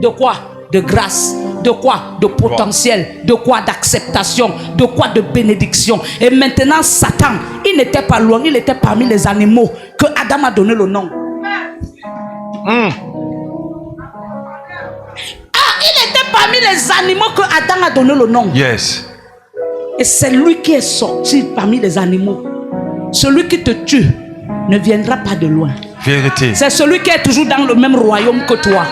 De quoi? De grâce. De quoi? De potentiel. De quoi? D'acceptation. De quoi? De bénédiction. Et maintenant, Satan, il n'était pas loin, il était parmi les animaux que Adam a donné le nom. Il était parmi les animaux que Adam a donné le nom. Yes. Et c'est lui qui est sorti parmi les animaux. Celui qui te tue ne viendra pas de loin. Vérité. C'est celui qui est toujours dans le même royaume que toi.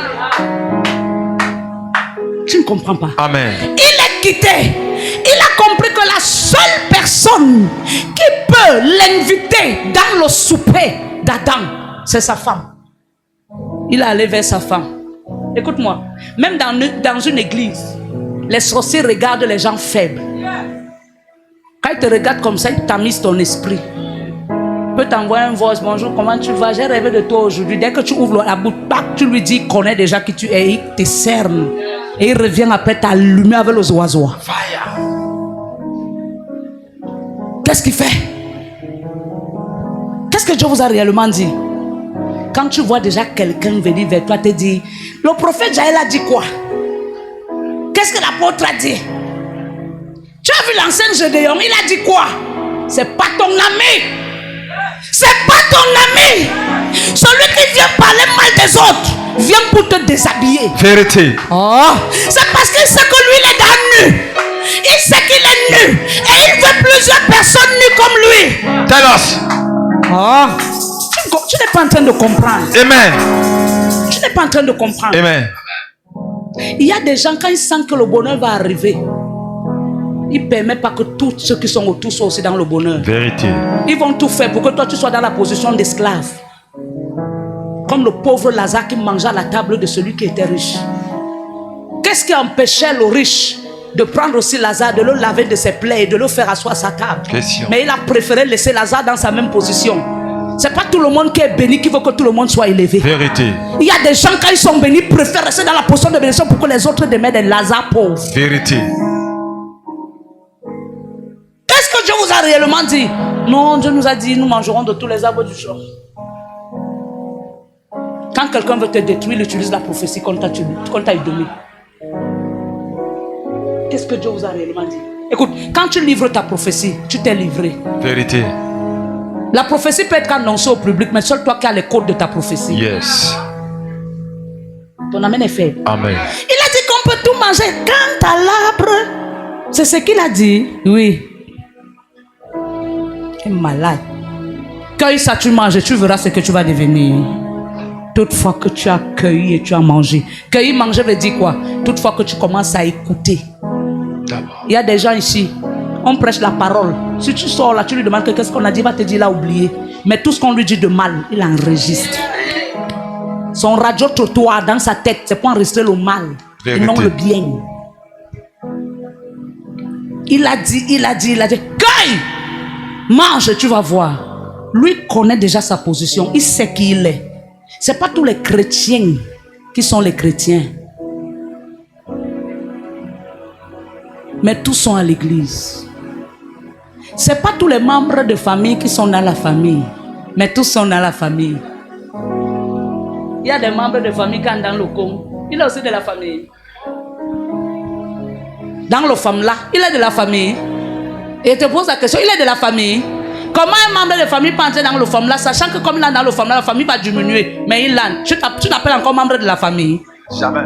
Tu ne comprends pas. Amen. Il est quitté. Il a compris que la seule personne qui peut l'inviter dans le souper d'Adam, c'est sa femme. Il est allé vers sa femme. Écoute-moi, même dans une église, les sorciers regardent les gens faibles. Quand ils te regardent comme ça, ils tamisent ton esprit. Il peut t'envoyer un voice, bonjour, comment tu vas? J'ai rêvé de toi aujourd'hui. Dès que tu ouvres la bouche, tu lui dis, il connaît déjà qui tu es, il te cerne. Et il revient après t'allumer avec les oiseaux. Fire. Qu'est-ce qu'il fait? Qu'est-ce que Dieu vous a réellement dit? Quand tu vois déjà quelqu'un venir vers toi te dire, le prophète Jaël a dit quoi? Qu'est-ce que l'apôtre a dit? Tu as vu l'ancien Gédéon, il a dit quoi? C'est pas ton ami. C'est pas ton ami. Celui qui vient parler mal des autres vient pour te déshabiller. Vérité. Oh, c'est parce qu'il sait que lui il est dans nu. Il sait qu'il est nu. Et il veut plusieurs personnes nues comme lui. Tell us. Oh, tu n'es pas en train de comprendre. Amen. Tu n'es pas en train de comprendre. Amen. Il y a des gens, quand ils sentent que le bonheur va arriver, ils ne permettent pas que tous ceux qui sont autour soient aussi dans le bonheur. Vérité. Ils vont tout faire pour que toi tu sois dans la position d'esclave. Comme le pauvre Lazare qui mangeait à la table de celui qui était riche. Qu'est-ce qui empêchait le riche de prendre aussi Lazare, de le laver de ses plaies et de le faire asseoir à sa table? Question. Mais il a préféré laisser Lazare dans sa même position. C'est pas tout le monde qui est béni qui veut que tout le monde soit élevé. Vérité. Il y a des gens, quand ils sont bénis, préfèrent rester dans la position de bénédiction pour que les autres demeurent des Lazare pauvres. Vérité. Qu'est-ce que Dieu vous a réellement dit? Non, Dieu nous a dit, nous mangerons de tous les arbres du champ. Quand quelqu'un veut te détruire, il utilise la prophétie qu'on t'a donné. Qu'est-ce que Dieu vous a réellement dit? Écoute, quand tu livres ta prophétie, tu t'es livré. Vérité. La prophétie peut être annoncée au public, mais seul toi qui as les codes de ta prophétie. Yes. Ton amen est faible. Amen. Il a dit qu'on peut tout manger. Quant à l'arbre C'est ce qu'il a dit. Oui. Tu es malade. Cueille ça, tu manges et tu verras ce que tu vas devenir. Toutefois que tu as cueilli et tu as mangé. Cueillir, manger veut dire quoi? Toutefois que tu commences à écouter. Il y a des gens ici, on prêche la parole. Si tu sors là, tu lui demandes qu'est-ce qu'on a dit, il va te dire, il a oublié. Mais tout ce qu'on lui dit de mal, il enregistre. Son radio-trottoir dans sa tête, c'est pour enregistrer le mal et non le bien. Il a dit, cueille, mange et tu vas voir. Lui connaît déjà sa position, il sait qui il est. C'est pas tous les chrétiens qui sont les chrétiens. Mais tous sont à l'église. C'est pas tous les membres de famille qui sont dans la famille. Mais tous sont dans la famille. Il y a des membres de famille qui sont dans le con. Il est aussi de la famille. Dans le femme là, il est de la famille. Et il te pose la question, il est de la famille. Comment un membre de famille peut entrer dans le femme là, sachant que comme il est dans le femme là, la famille va diminuer. Mais il l'a. Tu t'appelles encore membre de la famille? Jamais.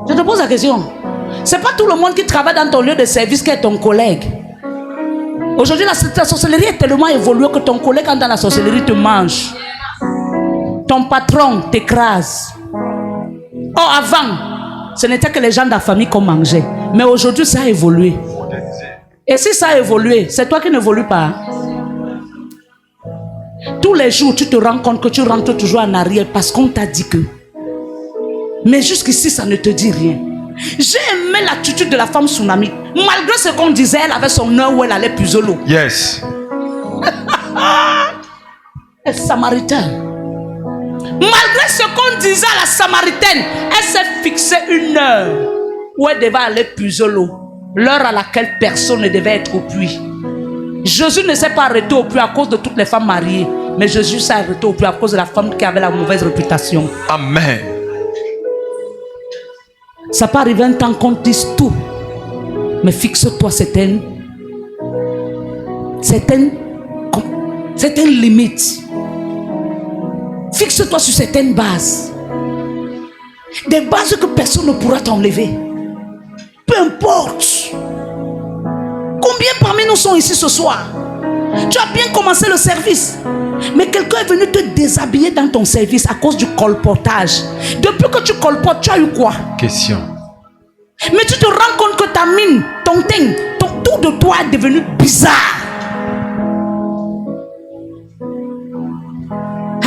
Je te pose la question. C'est pas tout le monde qui travaille dans ton lieu de service qui est ton collègue. Aujourd'hui, la sorcellerie est tellement évoluée que ton collègue quand dans la sorcellerie te mange. Ton patron t'écrase. Oh, avant, ce n'était que les gens de la famille qu'on mangeait. Mais aujourd'hui, ça a évolué. Et si ça a évolué, c'est toi qui n'évolues pas. Tous les jours, tu te rends compte que tu rentres toujours en arrière parce qu'on t'a dit que. Mais jusqu'ici, ça ne te dit rien. J'ai aimé l'attitude de la femme tsunami. Malgré ce qu'on disait, elle avait son heure où elle allait puiser l'eau. Yes. Elle est samaritaine. Malgré ce qu'on disait à la samaritaine, elle s'est fixée une heure où elle devait aller puiser l'eau. L'heure à laquelle personne ne devait être au puits. Jésus ne s'est pas arrêté au puits à cause de toutes les femmes mariées. Mais Jésus s'est arrêté au puits à cause de la femme qui avait la mauvaise réputation. Amen. Ça peut arriver un temps qu'on dise tout. Mais fixe-toi certaines limites. Fixe-toi sur certaines bases. Des bases que personne ne pourra t'enlever. Peu importe. Combien parmi nous sont ici ce soir? Tu as bien commencé le service. Mais quelqu'un est venu te déshabiller dans ton service à cause du colportage. Depuis que tu colportes, tu as eu quoi? Question. Mais tu te rends compte que ta mine, ton teint, tout de toi est devenu bizarre.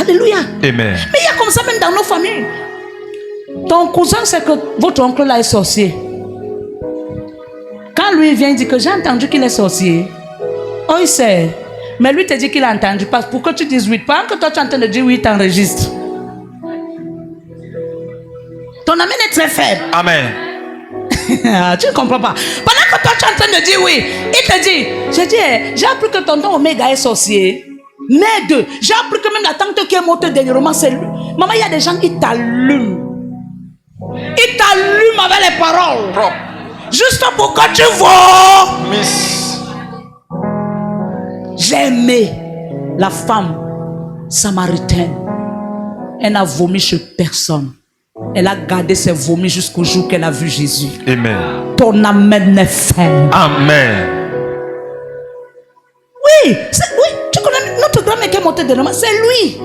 Alléluia. Amen. Mais il y a comme ça même dans nos familles. Ton cousin sait que votre oncle là est sorcier. Quand lui vient, il dit que j'ai entendu qu'il est sorcier. Oh, il sait. Mais lui te dit qu'il a entendu. Parce pour que tu dises oui. Pendant que toi tu es en train de dire oui, t'enregistres. Ton ami est très faible. Amen. Tu ne comprends pas. Pendant que toi tu es en train de dire oui, il te dit, j'ai appris que tonton Omega est sorcier. Mais deux, j'ai appris que même la tante qui est morte dernièrement, c'est lui. Maman, il y a des gens qui t'allument. Ils t'allument avec les paroles. Propre. Juste pour que tu vois. Miss. J'ai aimé la femme samaritaine. Elle n'a vomi chez personne. Elle a gardé ses vomis jusqu'au jour qu'elle a vu Jésus. Amen. Ton amen est ferme. Amen. Oui, tu connais notre grand-mère qui est montée de l'homme. C'est lui.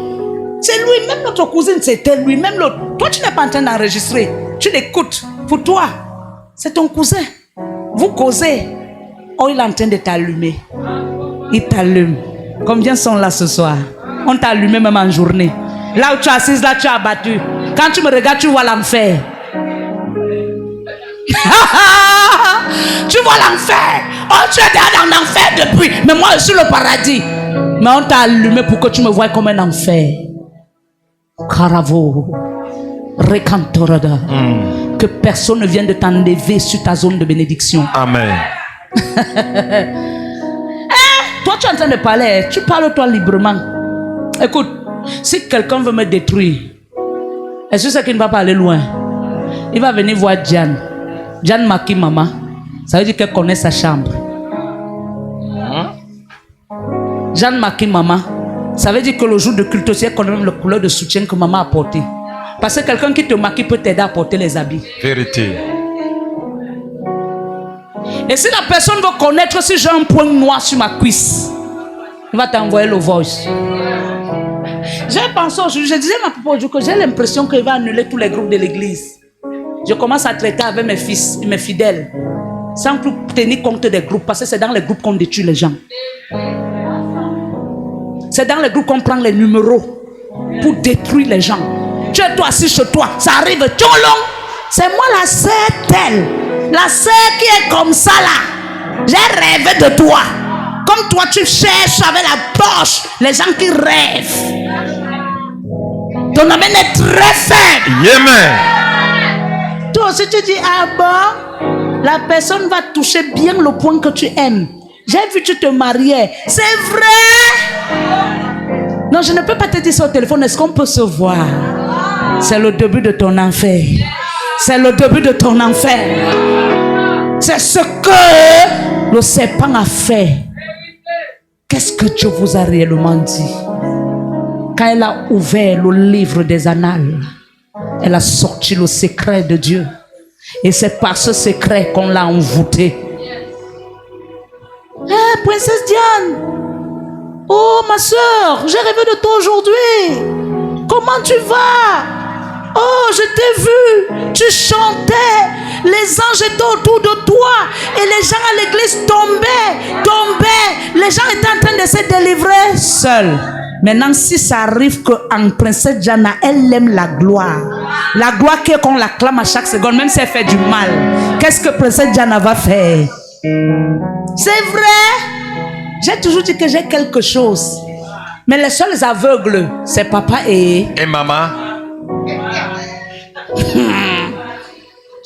C'est lui. Même notre cousine, c'était lui. Même l'autre. Toi, tu n'es pas en train d'enregistrer. Tu l'écoutes. Pour toi, c'est ton cousin. Vous causez. Oh, il est en train de t'allumer. Il t'allume. Combien sont là ce soir? On t'a allumé même en journée. Là où tu es assise, là tu as abattu. Quand tu me regardes, tu vois l'enfer. Tu vois l'enfer. Oh, tu es dans l'enfer depuis. Mais moi, je suis le paradis. Mais on t'a allumé pour que tu me voies comme un enfer. Caravo. Recantorada. Que personne ne vienne de t'enlever sur ta zone de bénédiction. Amen. Toi, tu es en train de parler. Tu parles toi librement. Écoute, si quelqu'un veut me détruire, est-ce que c'est qu'il ne va pas aller loin? Il va venir voir Diane. Diane Maki Maman. Ça veut dire qu'elle connaît sa chambre. Jeanne Maki Maman. Ça veut dire que le jour de culte aussi, elle connaît même la couleur de soutien que maman a porté. Parce que quelqu'un qui te maquille peut t'aider à porter les habits. Vérité. Et si la personne veut connaître si j'ai un point noir sur ma cuisse, il va t'envoyer le voice. J'ai pensé aujourd'hui, je disais à ma papa que j'ai l'impression qu'il va annuler tous les groupes de l'église. Je commence à traiter avec mes fils et mes fidèles, sans plus tenir compte des groupes, parce que c'est dans les groupes qu'on détruit les gens. C'est dans les groupes qu'on prend les numéros pour détruire les gens. Tu es toi assis chez toi, ça arrive, tcholong. C'est moi la sœur telle, la sœur qui est comme ça là. J'ai rêvé de toi. Comme toi tu cherches avec la poche les gens qui rêvent. Ton amen est très faible. Amen. Toi aussi tu dis, ah bon, la personne va toucher bien le point que tu aimes. J'ai vu tu te marier. C'est vrai? Non, je ne peux pas te dire ça au téléphone. Est-ce qu'on peut se voir? C'est le début de ton enfer. C'est le début de ton enfer. C'est ce que le serpent a fait. Qu'est-ce que Dieu vous a réellement dit? Quand elle a ouvert le livre des annales, elle a sorti le secret de Dieu. Et c'est par ce secret qu'on l'a envoûté. Ah, princesse Diane. Oh, ma soeur, j'ai rêvé de toi aujourd'hui. Comment tu vas? Oh, je t'ai vu. Tu chantais. Les anges étaient autour de toi. Et les gens à l'église tombaient. Les gens étaient en train de se délivrer seuls. Maintenant, si ça arrive qu'en princesse Diana, elle aime la gloire. La gloire qu'on l'acclame à chaque seconde, même si elle fait du mal. Qu'est-ce que princesse Diana va faire? C'est vrai. J'ai toujours dit que j'ai quelque chose. Mais les seuls aveugles, c'est papa et maman.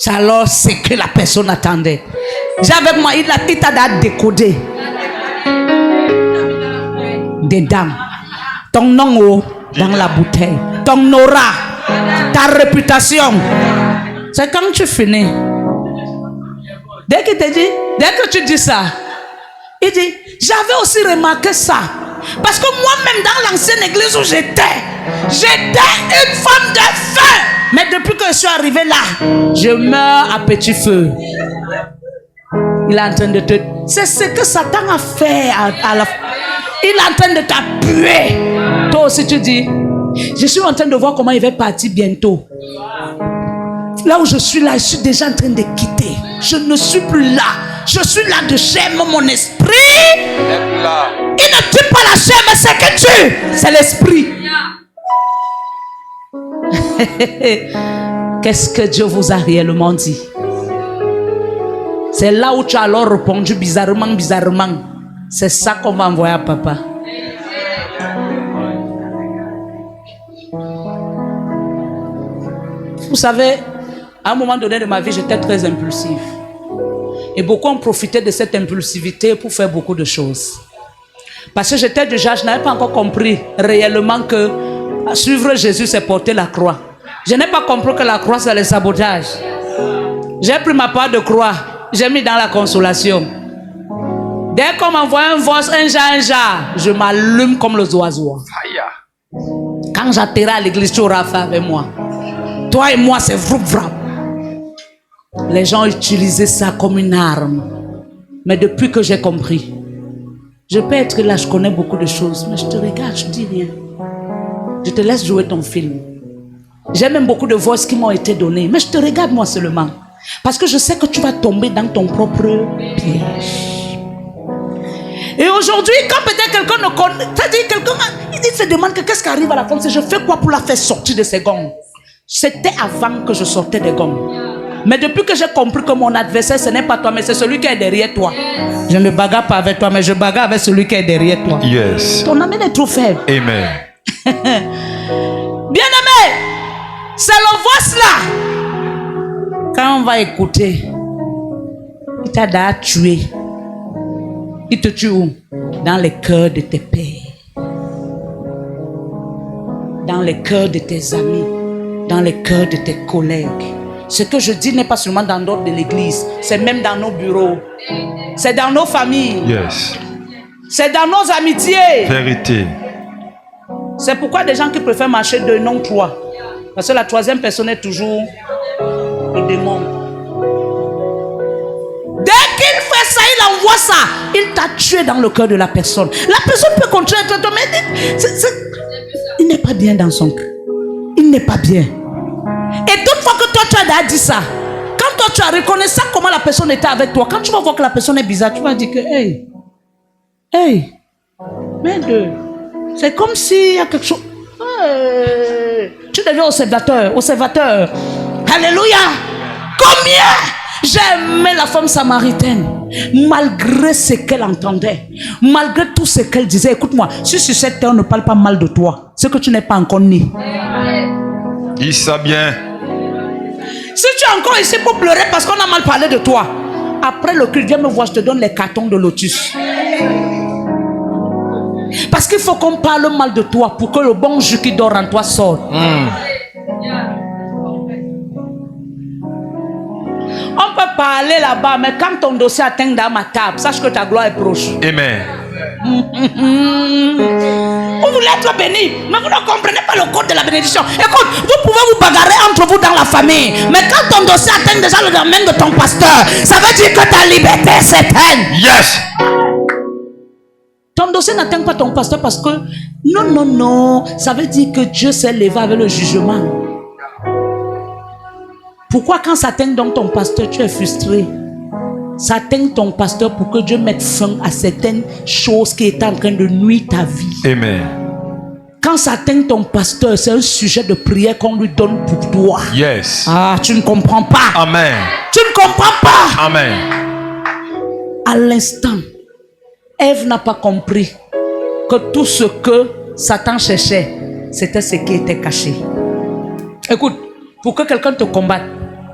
Alors, c'est que la personne attendait. J'ai avec moi, il t'a décodé. Des dames. Ton nom dans la bouteille. Ton aura. Ta réputation. C'est quand tu finis. Dès qu'il te dit, dès que tu dis ça, il dit, j'avais aussi remarqué ça. Parce que moi-même dans l'ancienne église où j'étais une femme de feu. Mais depuis que je suis arrivé là, je meurs à petit feu. Il est en train de te... C'est ce que Satan a fait à la... Il est en train de t'appuyer. Toi aussi tu dis, je suis en train de voir comment il va partir bientôt. Là où je suis là, je suis déjà en train de quitter. Je ne suis plus là. Je suis là de chair, mais mon esprit. Il ne tue pas la chair, mais c'est que tue. C'est l'esprit. Qu'est-ce que Dieu vous a réellement dit? C'est là où tu as alors répondu bizarrement. C'est ça qu'on va envoyer à papa. Vous savez, à un moment donné de ma vie, j'étais très impulsive. Et beaucoup ont profité de cette impulsivité pour faire beaucoup de choses. Parce que j'étais déjà, je n'avais pas encore compris réellement que suivre Jésus, c'est porter la croix. Je n'ai pas compris que la croix, c'est le sabotage. J'ai pris ma part de croix, j'ai mis dans la consolation. Dès qu'on m'envoie un voice, un jar, je m'allume comme les oiseaux. Quand j'atterris à l'église, tu auras fait avec moi. Toi et moi, c'est vrou. Les gens utilisaient ça comme une arme. Mais depuis que j'ai compris, je peux être là, je connais beaucoup de choses, mais je te regarde, je ne dis rien. Je te laisse jouer ton film. J'ai même beaucoup de voix qui m'ont été données, mais je te regarde moi seulement. Parce que je sais que tu vas tomber dans ton propre piège. Et aujourd'hui, quand peut-être quelqu'un ne connaît, c'est-à-dire quelqu'un, il se demande que qu'est-ce qui arrive à la femme, c'est je fais quoi pour la faire sortir de ses gonds. C'était avant que je sortais des gonds. Mais depuis que j'ai compris que mon adversaire, ce n'est pas toi, mais c'est celui qui est derrière toi. Je ne bagarre pas avec toi, mais je bagarre avec celui qui est derrière toi. Yes. Ton ami est trop faible. Amen. Bien-aimé, c'est le voice là. Quand on va écouter, il t'a déjà tué. Il te tue où? Dans les cœurs de tes pères. Dans les cœurs de tes amis. Dans les cœurs de tes collègues. Ce que je dis n'est pas seulement dans l'ordre de l'église, c'est même dans nos bureaux, c'est dans nos familles, Yes. c'est dans nos amitiés. Vérité. C'est pourquoi des gens qui préfèrent marcher deux, non trois. Parce que la troisième personne est toujours le démon. Dès qu'il fait il envoie ça, il t'a tué dans le cœur de la personne. La personne peut continuer à être toi, mais il n'est pas bien dans son cœur. Il n'est pas bien. Et toute fois que toi tu as dit ça, quand toi tu as reconnaissant comment la personne était avec toi, quand tu vas voir que la personne est bizarre, tu vas dire que hey, mais c'est comme s'il y a quelque chose. Hey. Tu deviens observateur. Alléluia. Combien j'ai aimé la femme samaritaine, malgré ce qu'elle entendait, malgré tout ce qu'elle disait. Écoute-moi, si sur cette terre on ne parle pas mal de toi, c'est que tu n'es pas encore né. Il sait bien. Si tu es encore ici pour pleurer parce qu'on a mal parlé de toi, après le culte, viens me voir, je te donne les cartons de lotus. Parce qu'il faut qu'on parle mal de toi pour que le bon jus qui dort en toi sorte. On peut parler là-bas, mais quand ton dossier atteint dans ma table, sache que ta gloire est proche. Amen. Vous voulez être béni, mais vous ne comprenez pas le code de la bénédiction. Écoute, vous pouvez vous bagarrer entre vous dans la famille, mais quand ton dossier atteint déjà le domaine de ton pasteur, ça veut dire que ta liberté est certaine. Yes. Ton dossier n'atteint pas ton pasteur parce que non, ça veut dire que Dieu s'est levé avec le jugement. Pourquoi quand ça atteint donc ton pasteur, tu es frustré? Ça atteint ton pasteur pour que Dieu mette fin à certaines choses qui étaient en train de nuire ta vie. Amen. Quand ça atteint ton pasteur, c'est un sujet de prière qu'on lui donne pour toi. Yes. Ah, tu ne comprends pas. Amen. Tu ne comprends pas. Amen. À l'instant, Ève n'a pas compris que tout ce que Satan cherchait, c'était ce qui était caché. Écoute, pour que quelqu'un te combatte,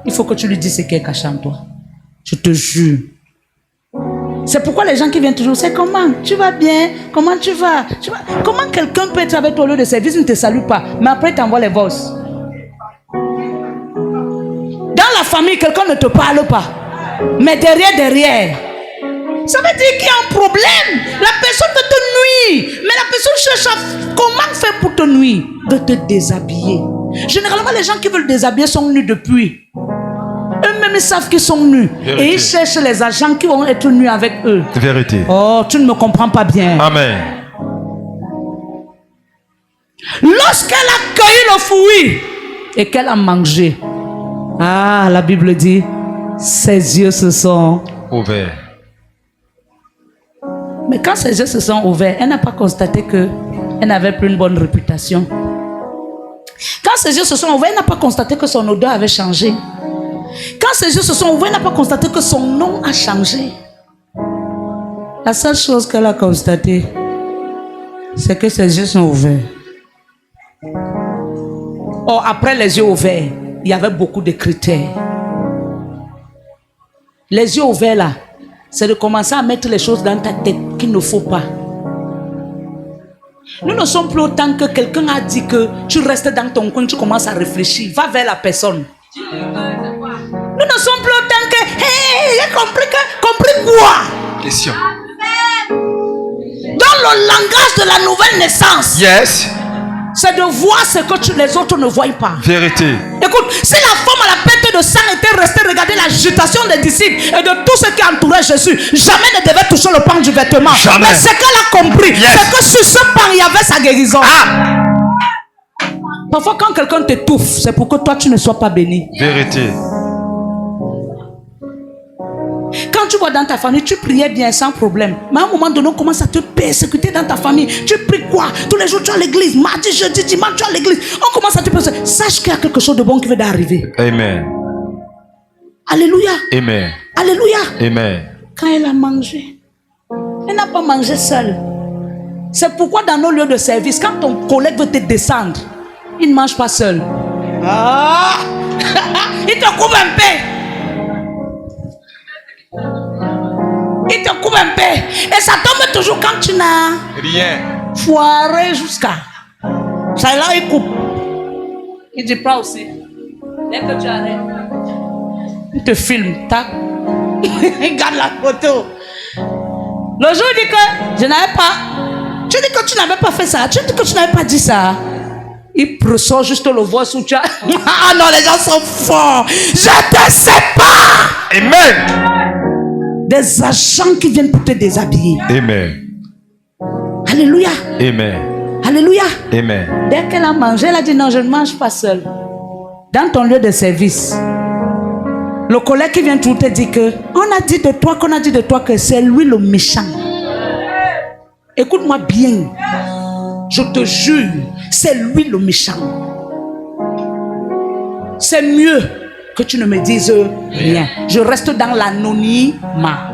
il faut que tu lui dises ce qui est caché en toi. Je te jure. C'est pourquoi les gens qui viennent toujours, c'est comment? Tu vas bien? Comment tu vas? Comment quelqu'un peut être avec toi au lieu de service, il ne te salue pas, mais après il t'envoie les bosses. Dans la famille, quelqu'un ne te parle pas, mais derrière, ça veut dire qu'il y a un problème. La personne veut te nuire, mais la personne cherche comment faire pour te nuire? De te déshabiller. Généralement, les gens qui veulent déshabiller sont nus depuis. Eux-mêmes, ils savent qu'ils sont nus. Vérité. Et ils cherchent les agents qui vont être nus avec eux. Vérité. Oh, tu ne me comprends pas bien. Amen. Lorsqu'elle a cueilli le fruit et qu'elle a mangé, la Bible dit, ses yeux se sont ouverts. Mais quand ses yeux se sont ouverts, elle n'a pas constaté qu'elle n'avait plus une bonne réputation. Quand ses yeux se sont ouverts, elle n'a pas constaté que son odeur avait changé. Quand ses yeux se sont ouverts, elle n'a pas constaté que son nom a changé. La seule chose qu'elle a constatée, c'est que ses yeux sont ouverts. Or, après les yeux ouverts, il y avait beaucoup de critères. Les yeux ouverts là, c'est de commencer à mettre les choses dans ta tête qu'il ne faut pas. Nous ne sommes plus autant que quelqu'un a dit que tu restes dans ton coin, tu commences à réfléchir, va vers la personne. Nous ne sommes plus autant que, j'ai compris quoi? Question. Dans le langage de la nouvelle naissance. Yes. C'est de voir ce que les autres ne voient pas. Vérité. Écoute, si la femme à la perte de sang était restée regarder l'agitation des disciples et de tout ce qui entourait Jésus, jamais ne devait toucher le pan du vêtement. Jamais. Mais ce qu'elle a compris, c'est que sur ce pan, il y avait sa guérison. Parfois, quand quelqu'un t'étouffe, c'est pour que toi, tu ne sois pas béni. Vérité. Quand tu vois dans ta famille, tu priais bien sans problème. Mais à un moment donné, on commence à te persécuter dans ta famille. Tu pries quoi? Tous les jours, tu es à l'église. Mardi, jeudi, dimanche, tu es à l'église. On commence à te persécuter. Sache qu'il y a quelque chose de bon qui vient d'arriver. Amen. Alléluia. Amen. Alléluia. Amen. Quand elle a mangé, elle n'a pas mangé seule. C'est pourquoi dans nos lieux de service, quand ton collègue veut te descendre, il ne mange pas seul. Il te coupe un peu. Il te coupe un peu. Et ça tombe toujours quand tu n'as rien foiré jusqu'à. Ça là, il coupe. Il dit pas aussi. Dès que tu arrêtes, il te filme. Tac. Il garde la photo. Le jour, il dit que je n'avais pas. Tu dis que tu n'avais pas fait ça. Tu dis que tu n'avais pas dit ça. Il ressort juste le voix sous toi. Ah non, les gens sont forts. Je te sépare. Amen. des agents qui viennent pour te déshabiller. Amen. Alléluia. Amen. Alléluia. Amen. Dès qu'elle a mangé, elle a dit non, je ne mange pas seule. Dans ton lieu de service, le collègue qui vient toujours te dire que on a dit de toi que c'est lui le méchant. Écoute-moi bien. Je te jure, c'est lui le méchant. C'est mieux que tu ne me dises rien. Je reste dans l'anonymat.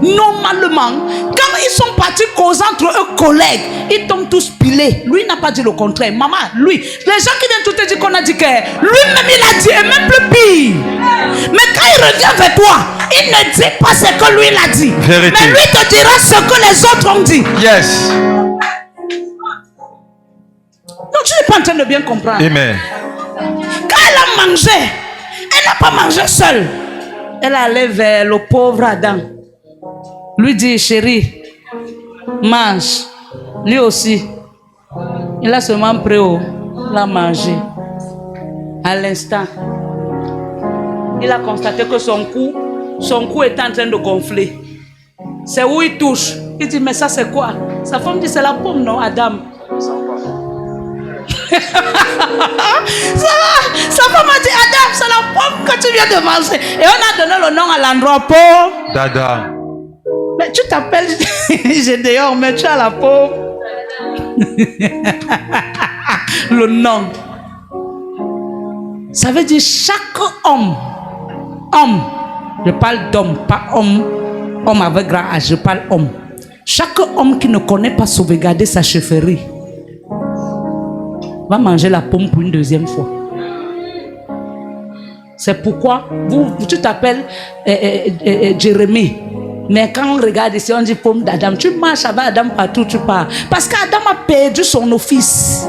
Normalement, quand ils sont partis causer entre eux collègues, ils tombent tous pilés. Lui n'a pas dit le contraire. Maman, lui, les gens qui viennent tout te dire qu'on a dit que lui-même il a dit, et même plus pire. Mais quand il revient vers toi, il ne dit pas ce que lui il a dit. Vérité. Mais lui te dira ce que les autres ont dit. Yes. Donc tu n'es pas en train de bien comprendre. Amen. Quand elle a mangé, elle n'a pas mangé seule. Elle allait vers le pauvre Adam. Lui dit, chérie, mange. Lui aussi. Il a seulement pris il a mangé. À l'instant, il a constaté que son cou est en train de gonfler. C'est où il touche. Il dit, mais ça c'est quoi? Sa femme dit, c'est la pomme, non, Adam? Sa femme a dit, Adam, c'est la pomme que tu viens de manger. Et on a donné le nom à l'endroit pauvre. Dada. Mais tu t'appelles Gédéon, mais tu as la pomme. Le nom. Ça veut dire chaque homme. Je parle d'homme, pas homme avec grand H, je parle homme. Chaque homme qui ne connaît pas sauvegarder sa chefferie va manger la pomme pour une deuxième fois. C'est pourquoi tu t'appelles Jérémie. Mais quand on regarde ici, on dit pomme d'Adam. Tu marches avec Adam partout, tu pars. Parce qu'Adam a perdu son office.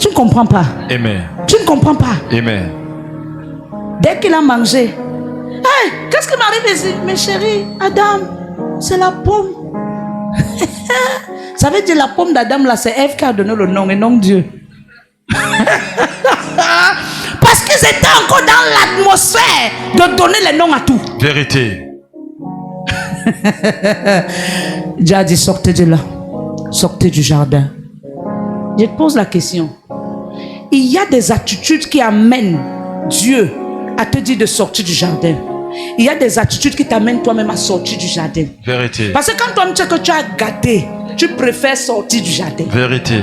Tu ne comprends pas. Amen. Tu ne comprends pas. Amen. Dès qu'il a mangé, hey, qu'est-ce qui m'arrive ici? Mes chéris, Adam, c'est la pomme. Ça veut dire la pomme d'Adam là, c'est Ève qui a donné le nom et non Dieu. Parce qu'ils étaient encore dans l'atmosphère de donner les noms à tout. Vérité. Dieu a dit sortez de là, sortez du jardin. Je te pose la question. Il y a des attitudes qui amènent Dieu à te dire de sortir du jardin. Il y a des attitudes qui t'amènent toi-même à sortir du jardin. Vérité. Parce que quand toi tu sais que tu as gâté, tu préfères sortir du jardin. Vérité.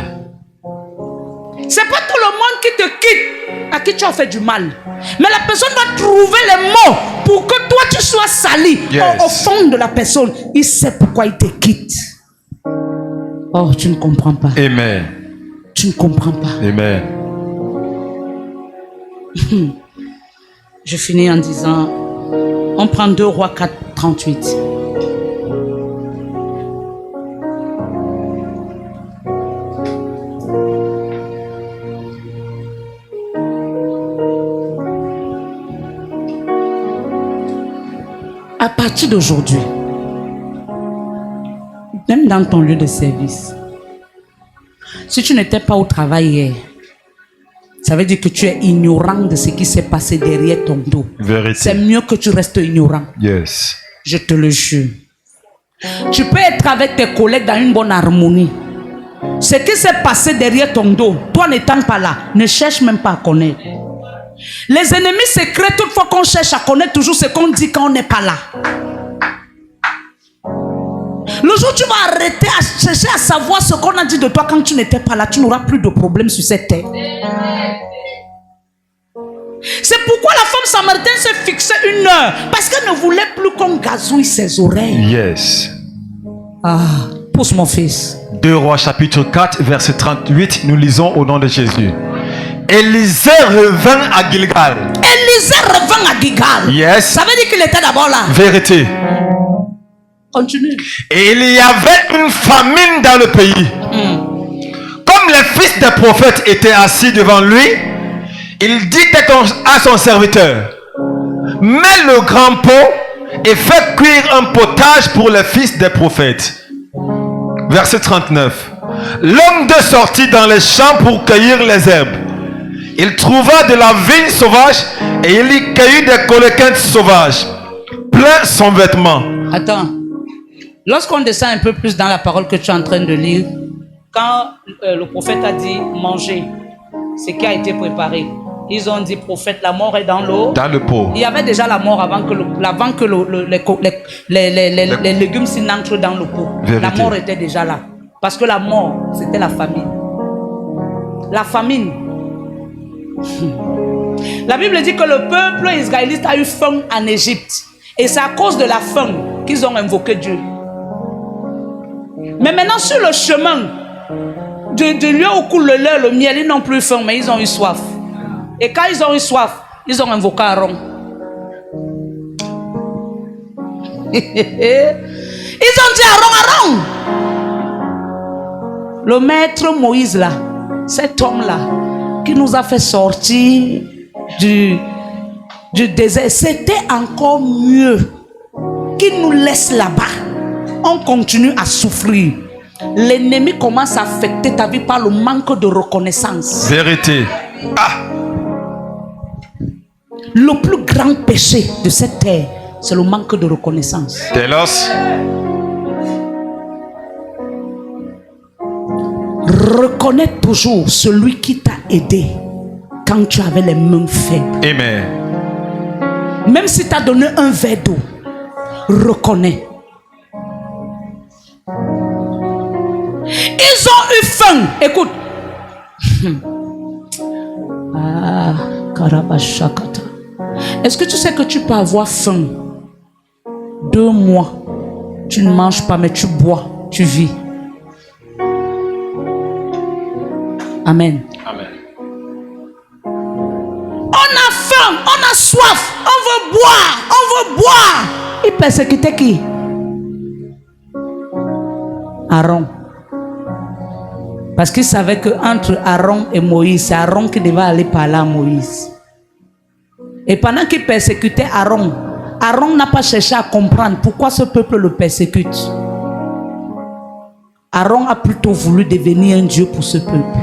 C'est pas tout le monde qui te quitte, à qui tu as fait du mal. Mais la personne va trouver les mots pour que toi tu sois sali. Yes. Au fond de la personne, il sait pourquoi il te quitte. Oh, tu ne comprends pas. Amen. Tu ne comprends pas. Amen. Je finis en disant, on prend 2 Rois 4, 38. À partir d'aujourd'hui, même dans ton lieu de service, si tu n'étais pas au travail hier, ça veut dire que tu es ignorant de ce qui s'est passé derrière ton dos. Vérité. C'est mieux que tu restes ignorant. Yes. Je te le jure. Tu peux être avec tes collègues dans une bonne harmonie. Ce qui s'est passé derrière ton dos, toi n'étant pas là, ne cherche même pas à connaître. Les ennemis secrets, toutefois qu'on cherche à connaître toujours ce qu'on dit quand on n'est pas là. Le jour où tu vas arrêter à chercher à savoir ce qu'on a dit de toi quand tu n'étais pas là, tu n'auras plus de problème sur cette terre. C'est pourquoi la femme samaritaine s'est fixée 1 heure. Parce qu'elle ne voulait plus qu'on gazouille ses oreilles. Yes. Ah, pousse mon fils. 2 Rois chapitre 4 verset 38, nous lisons au nom de Jésus. Élisée revint à Gilgal. Élisée revint à Gilgal. Yes. Ça veut dire qu'il était d'abord là. Vérité. Continue. Et il y avait une famine dans le pays. Comme les fils des prophètes étaient assis devant lui, il dit à son serviteur, mets le grand pot et fais cuire un potage pour les fils des prophètes. Verset 39. L'homme de sortit dans les champs pour cueillir les herbes. il trouva de la vigne sauvage et il y cueillit des coléquins sauvages. Plein son vêtement. Attends. Lorsqu'on descend un peu plus dans la parole que tu es en train de lire, quand le prophète a dit manger ce qui a été préparé, ils ont dit prophète, la mort est dans l'eau. Dans le pot. Il y avait déjà la mort avant que, les légumes s'y n'entrent dans le pot. Vérité. La mort était déjà là. Parce que la mort, c'était la famine. La famine. La Bible dit que le peuple israélite a eu faim en Égypte. Et c'est à cause de la faim qu'ils ont invoqué Dieu. Mais maintenant, sur le chemin de lieu où coule le lait, le miel, ils n'ont plus faim, mais ils ont eu soif. Et quand ils ont eu soif, ils ont invoqué Aaron. Ils ont dit Aaron, le maître Moïse là, cet homme là, qui nous a fait sortir du désert, c'était encore mieux qu'il nous laisse là-bas. On continue à souffrir. L'ennemi commence à affecter ta vie par le manque de reconnaissance. Vérité. Ah. Le plus grand péché de cette terre, c'est le manque de reconnaissance. Telos. Reconnais toujours celui qui t'a aidé quand tu avais les mains faibles. Amen. Même si tu as donné un verre d'eau, reconnais. Ils ont eu faim. Écoute. Ah, Karabashakata. Est-ce que tu sais que tu peux avoir faim 2 mois? Tu ne manges pas, mais tu bois, tu vis. Amen. Amen. On a faim, on a soif, on veut boire. Il persécutait qui? Aaron. Parce qu'il savait qu'entre Aaron et Moïse, c'est Aaron qui devait aller parler à Moïse. Et pendant qu'il persécutait Aaron, Aaron n'a pas cherché à comprendre pourquoi ce peuple le persécute. Aaron a plutôt voulu devenir un Dieu pour ce peuple.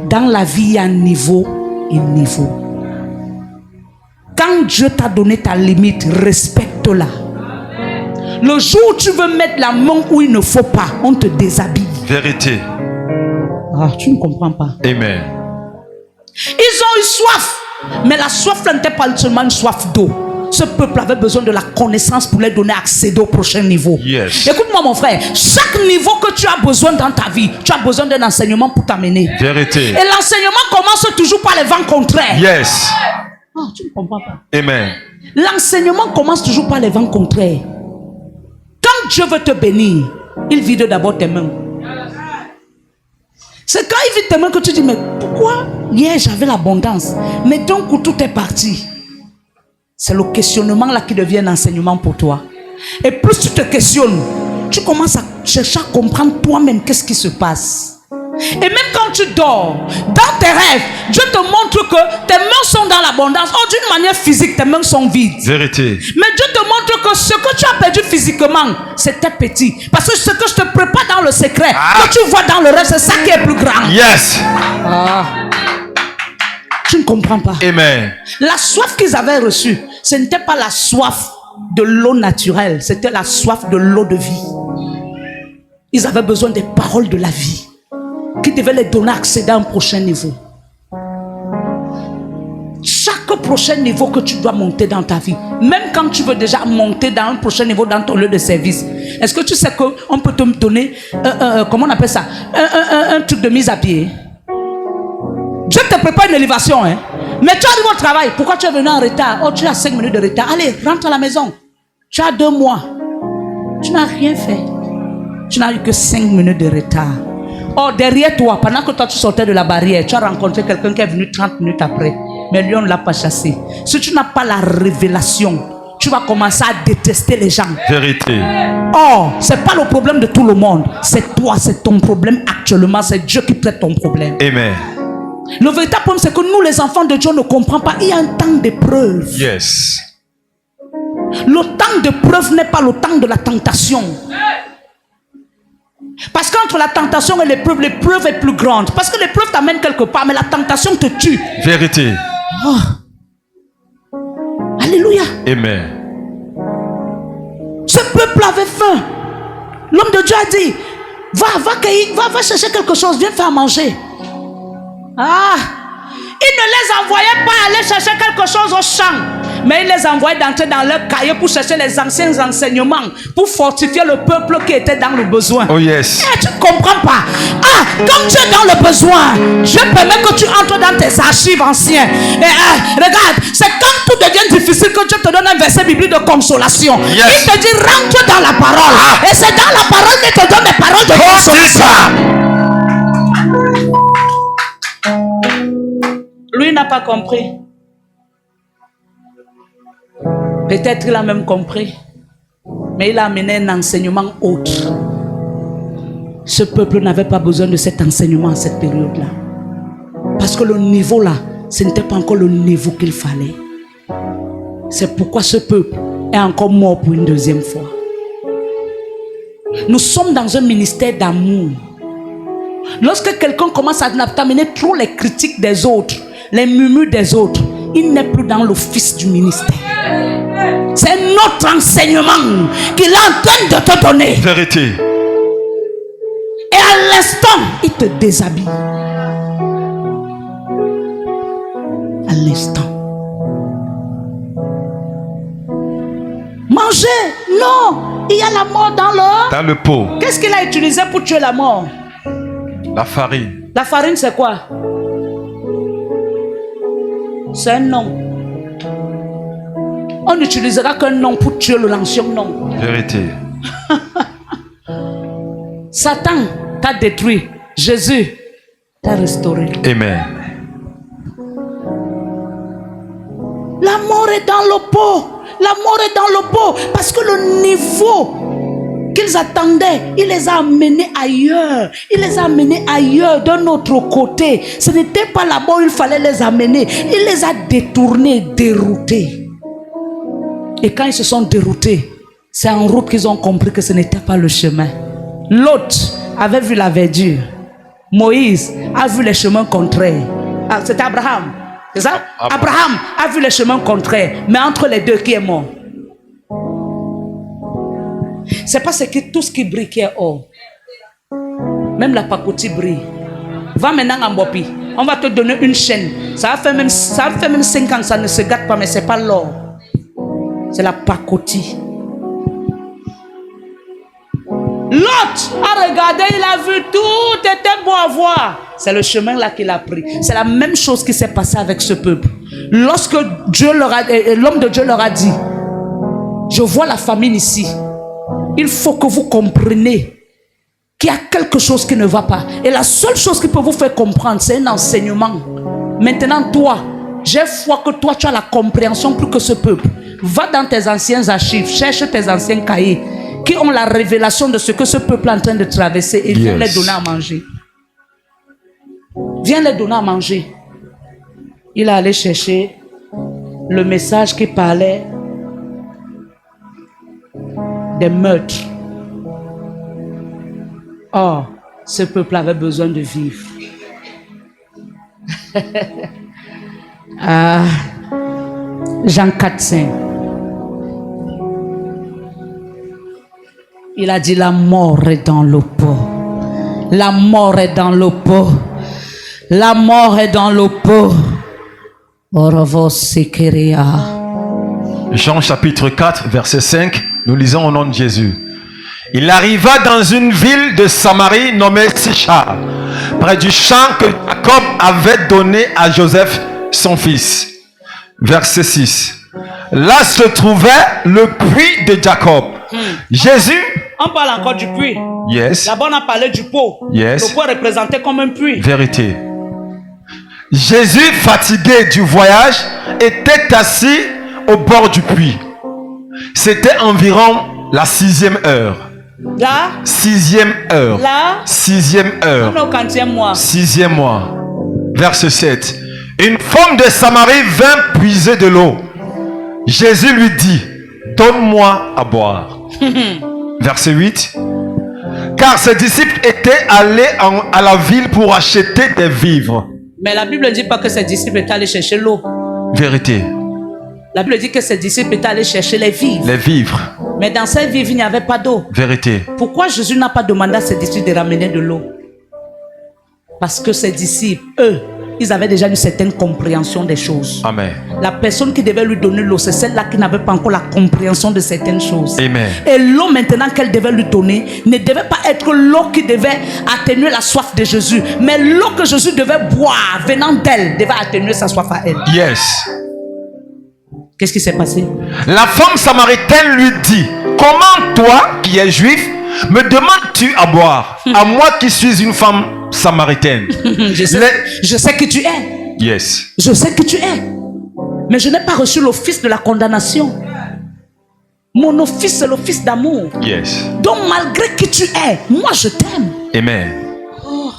Dans la vie, il y a un niveau et un niveau. Quand Dieu t'a donné ta limite, respecte-la. Le jour où tu veux mettre la main où il ne faut pas, on te déshabille. Vérité. Ah, tu ne comprends pas. Amen. Ils ont eu soif. Mais la soif n'était pas seulement une soif d'eau. Ce peuple avait besoin de la connaissance pour leur donner accès au prochain niveau. Yes. Écoute-moi mon frère, chaque niveau que tu as besoin dans ta vie, tu as besoin d'un enseignement pour t'amener. Vérité. Et l'enseignement commence toujours par les vents contraires. Yes. Ah, tu ne comprends pas. Amen. L'enseignement commence toujours par les vents contraires. Quand Dieu veut te bénir, il vide d'abord tes mains. C'est quand il vide tes mains que tu dis, mais pourquoi hier j'avais l'abondance, mais d'un coup tout est parti. C'est le questionnement là qui devient un enseignement pour toi. Et plus tu te questionnes, tu commences à chercher à comprendre toi-même qu'est-ce qui se passe. Et même quand tu dors, dans tes rêves, Dieu te montre que tes mains sont dans l'abondance. Oh, d'une manière physique, tes mains sont vides. Vérité. Mais Dieu te montre que ce que tu as perdu physiquement, c'était petit. Parce que ce que je te prépare dans le secret, que tu vois dans le rêve, c'est ça qui est plus grand. Yes. Ah. Tu ne comprends pas. Amen. La soif qu'ils avaient reçue, ce n'était pas la soif de l'eau naturelle, c'était la soif de l'eau de vie. Ils avaient besoin des paroles de la vie qui devaient les donner accès à un prochain niveau. Chaque prochain niveau que tu dois monter dans ta vie, même quand tu veux déjà monter dans un prochain niveau dans ton lieu de service, est-ce que tu sais qu'on peut te donner, comment on appelle ça, un truc de mise à pied? Dieu te prépare une élévation, hein? Mais tu arrives au travail, pourquoi tu es venu en retard? Oh, tu as 5 minutes de retard. Allez, rentre à la maison. Tu as 2 mois. Tu n'as rien fait. Tu n'as eu que 5 minutes de retard. Oh, derrière toi, pendant que toi tu sortais de la barrière, tu as rencontré quelqu'un qui est venu 30 minutes après. Mais lui, on ne l'a pas chassé. Si tu n'as pas la révélation, tu vas commencer à détester les gens. Vérité. Oh, ce n'est pas le problème de tout le monde. C'est toi, c'est ton problème actuellement. C'est Dieu qui traite ton problème. Amen. Le véritable problème, c'est que nous, les enfants de Dieu, ne comprenons pas. Il y a un temps d'épreuve. Yes. Le temps d'épreuve n'est pas le temps de la tentation. Parce qu'entre la tentation et l'épreuve est plus grande. Parce que l'épreuve t'amène quelque part, mais la tentation te tue. Vérité. Oh. Alléluia. Amen. Ce peuple avait faim. L'homme de Dieu a dit, va chercher quelque chose, viens faire manger. Ah, il ne les envoyait pas aller chercher quelque chose au champ, mais il les envoyait d'entrer dans leur cahier pour chercher les anciens enseignements, pour fortifier le peuple qui était dans le besoin. Oh yes. Tu ne comprends pas. Ah, comme tu es dans le besoin, je permets que tu entres dans tes archives anciennes. Et regarde, c'est quand tout devient difficile que Dieu te donne un verset biblique de consolation. Yes. Il te dit, rentre dans la parole. Ah. Et c'est dans la parole qu'il te donne les paroles de consolation. Lui n'a pas compris. Peut-être il a même compris. Mais il a amené un enseignement autre. Ce peuple n'avait pas besoin de cet enseignement à cette période-là. Parce que le niveau là, ce n'était pas encore le niveau qu'il fallait. C'est pourquoi ce peuple est encore mort pour une deuxième fois. Nous sommes dans un ministère d'amour. Lorsque quelqu'un commence à t'amener trop les critiques des autres, les murmures des autres, il n'est plus dans l'office du ministère. C'est notre enseignement qu'il est en train de te donner. Vérité. Et à l'instant, il te déshabille. À l'instant. Manger? Non. Il y a la mort Dans le pot. Qu'est-ce qu'il a utilisé pour tuer la mort? La farine. La farine, c'est quoi? C'est un nom. On n'utilisera qu'un nom pour tuer l'ancien nom. Vérité. Satan t'a détruit. Jésus t'a restauré. Amen. La mort est dans le pot. La mort est dans le pot. Parce que le niveau qu'ils attendaient, il les a amenés ailleurs. Il les a amenés ailleurs, d'un autre côté. Ce n'était pas là-bas où il fallait les amener. Il les a détournés, déroutés. Et quand ils se sont déroutés, c'est en route qu'ils ont compris que ce n'était pas le chemin. L'autre avait vu la verdure. Moïse a vu les chemins contraires. Ah, c'était Abraham. C'est ça? Abraham a vu les chemins contraires. Mais entre les deux, qui est mort? C'est parce que tout ce qui brille qui est or. Même la pacotille brille. Va maintenant en Bopi. On va te donner une chaîne. Ça fait même 5 ans, ça ne se gâte pas, mais ce n'est pas l'or. C'est la pacotille. L'autre a regardé, il a vu, tout était beau à voir. C'est le chemin là qu'il a pris. C'est la même chose qui s'est passée avec ce peuple. Lorsque l'homme de Dieu leur a dit, je vois la famine ici. Il faut que vous compreniez qu'il y a quelque chose qui ne va pas. Et la seule chose qui peut vous faire comprendre, c'est un enseignement. Maintenant, toi, j'ai foi que toi, tu as la compréhension plus que ce peuple. Va dans tes anciens archives, cherche tes anciens cahiers qui ont la révélation de ce que ce peuple est en train de traverser et viens les donner à manger. Viens les donner à manger. Il est allé chercher le message qui parlait des meurtres. Or, ce peuple avait besoin de vivre. Jean 4,5. Il a dit, la mort est dans le pot. La mort est dans le pot. La mort est dans le pot. Jean chapitre 4, verset 5, nous lisons au nom de Jésus. Il arriva dans une ville de Samarie nommée Sichar, près du champ que Jacob avait donné à Joseph, son fils. Verset 6. Là se trouvait le puits de Jacob. Jésus... On parle encore du puits. Yes. Là-bas, on a parlé du pot. Yes. Le pot est représenté comme un puits. Vérité. Jésus, fatigué du voyage, était assis au bord du puits. C'était environ la 6e heure. Là? 6e heure. Là? 6e heure. On est au 40e mois. 6e mois. Verset 7. Une femme de Samarie vint puiser de l'eau. Jésus lui dit, donne-moi à boire. Verset 8. Car ses disciples étaient allés à la ville pour acheter des vivres. Mais la Bible ne dit pas que ses disciples étaient allés chercher l'eau. Vérité. La Bible dit que ses disciples étaient allés chercher les vivres. Les vivres. Mais dans ces vivres, il n'y avait pas d'eau. Vérité. Pourquoi Jésus n'a pas demandé à ses disciples de ramener de l'eau? Parce que ses disciples, eux, ils avaient déjà une certaine compréhension des choses. Amen. La personne qui devait lui donner l'eau, c'est celle-là qui n'avait pas encore la compréhension de certaines choses. Amen. Et l'eau maintenant qu'elle devait lui donner ne devait pas être l'eau qui devait atténuer la soif de Jésus, mais l'eau que Jésus devait boire venant d'elle devait atténuer sa soif à elle. Yes. Qu'est-ce qui s'est passé? La femme samaritaine lui dit, comment toi qui es juif me demandes-tu à boire, à moi qui suis une femme samaritaine? Je sais que tu es. Yes. Je sais que tu es. Mais je n'ai pas reçu l'office de la condamnation. Mon office, c'est l'office d'amour. Yes. Donc malgré qui tu es, moi je t'aime. Amen. Oh,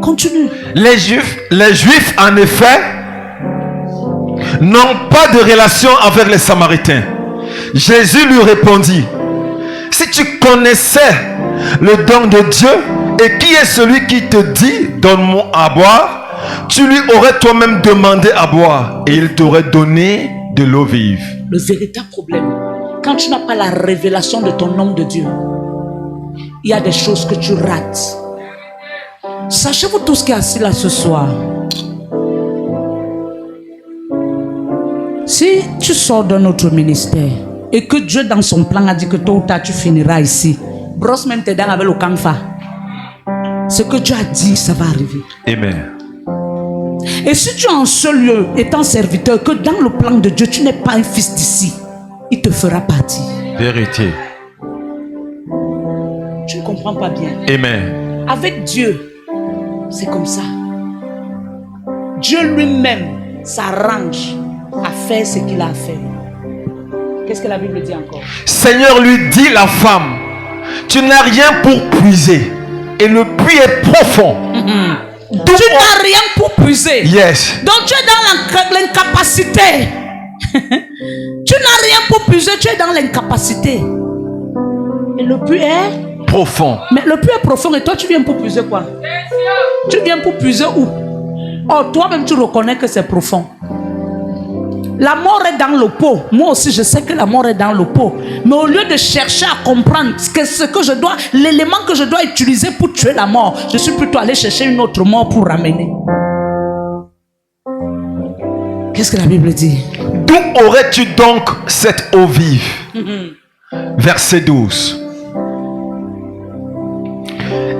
continue. Les juifs en effet n'ont pas de relation avec les Samaritains. Jésus lui répondit, si tu connaissais le don de Dieu et qui est celui qui te dit donne-moi à boire, tu lui aurais toi-même demandé à boire et il t'aurait donné de l'eau vive. Le véritable problème, quand tu n'as pas la révélation de ton homme de Dieu, il y a des choses que tu rates. Sachez-vous tous qui est assis là ce soir, si tu sors d'un autre ministère et que Dieu dans son plan a dit que tôt ou tard tu finiras ici, brosse même tes dents avec le camphre. Ce que Dieu a dit, ça va arriver. Amen. Et si tu es en ce lieu, étant serviteur, que dans le plan de Dieu, tu n'es pas un fils d'ici, il te fera partir. Vérité. Tu ne comprends pas bien. Amen. Avec Dieu, c'est comme ça. Dieu lui-même s'arrange à faire ce qu'il a à faire. Qu'est-ce que la Bible dit encore? Seigneur lui dit la femme, tu n'as rien pour puiser et le puits est profond. Tu n'as rien pour puiser. Yes. Donc tu es dans l'incapacité. Tu n'as rien pour puiser, tu es dans l'incapacité. Et le puits est profond. Mais le puits est profond et toi tu viens pour puiser quoi? Tu viens pour puiser où? Oh, toi-même tu reconnais que c'est profond. La mort est dans le pot. Moi aussi je sais que la mort est dans le pot. Mais au lieu de chercher à comprendre ce que je dois, l'élément que je dois utiliser pour tuer la mort, je suis plutôt allé chercher une autre mort pour ramener. Qu'est-ce que la Bible dit? D'où aurais-tu donc cette eau vive? Verset 12.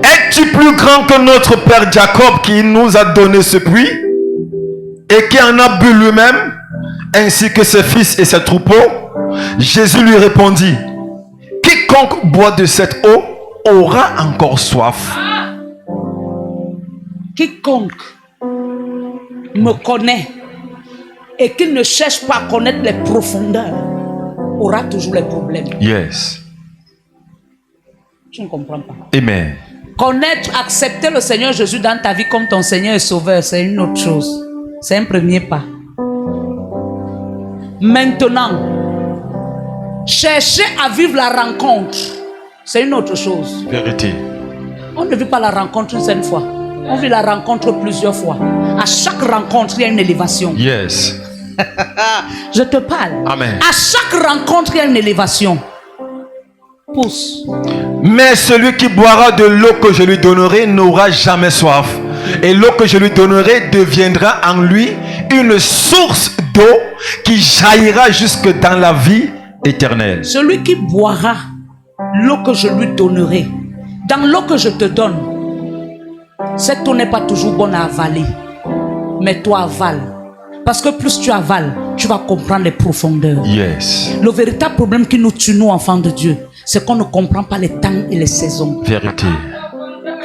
Es-tu plus grand que notre père Jacob qui nous a donné ce puits et qui en a bu lui-même, ainsi que ses fils et ses troupeaux? Jésus lui répondit, quiconque boit de cette eau aura encore soif. Quiconque me connaît et qui ne cherche pas à connaître les profondeurs aura toujours les problèmes. Yes. Tu ne comprends pas. Amen. Connaître, accepter le Seigneur Jésus dans ta vie comme ton Seigneur et Sauveur, c'est une autre chose. C'est un premier pas. Maintenant, chercher à vivre la rencontre, c'est une autre chose. Vérité. On ne vit pas la rencontre une seule fois. On vit la rencontre plusieurs fois. À chaque rencontre, il y a une élévation. Yes. Je te parle. Amen. À chaque rencontre, il y a une élévation. Pousse. Mais celui qui boira de l'eau que je lui donnerai n'aura jamais soif. Et l'eau que je lui donnerai deviendra en lui une source d'eau qui jaillira jusque dans la vie éternelle. Celui qui boira l'eau que je lui donnerai, dans l'eau que je te donne, cette eau n'est pas toujours bonne à avaler. Mais toi avale. Parce que plus tu avales, tu vas comprendre les profondeurs. Yes. Le véritable problème qui nous tue, nous enfants de Dieu, c'est qu'on ne comprend pas les temps et les saisons. Vérité.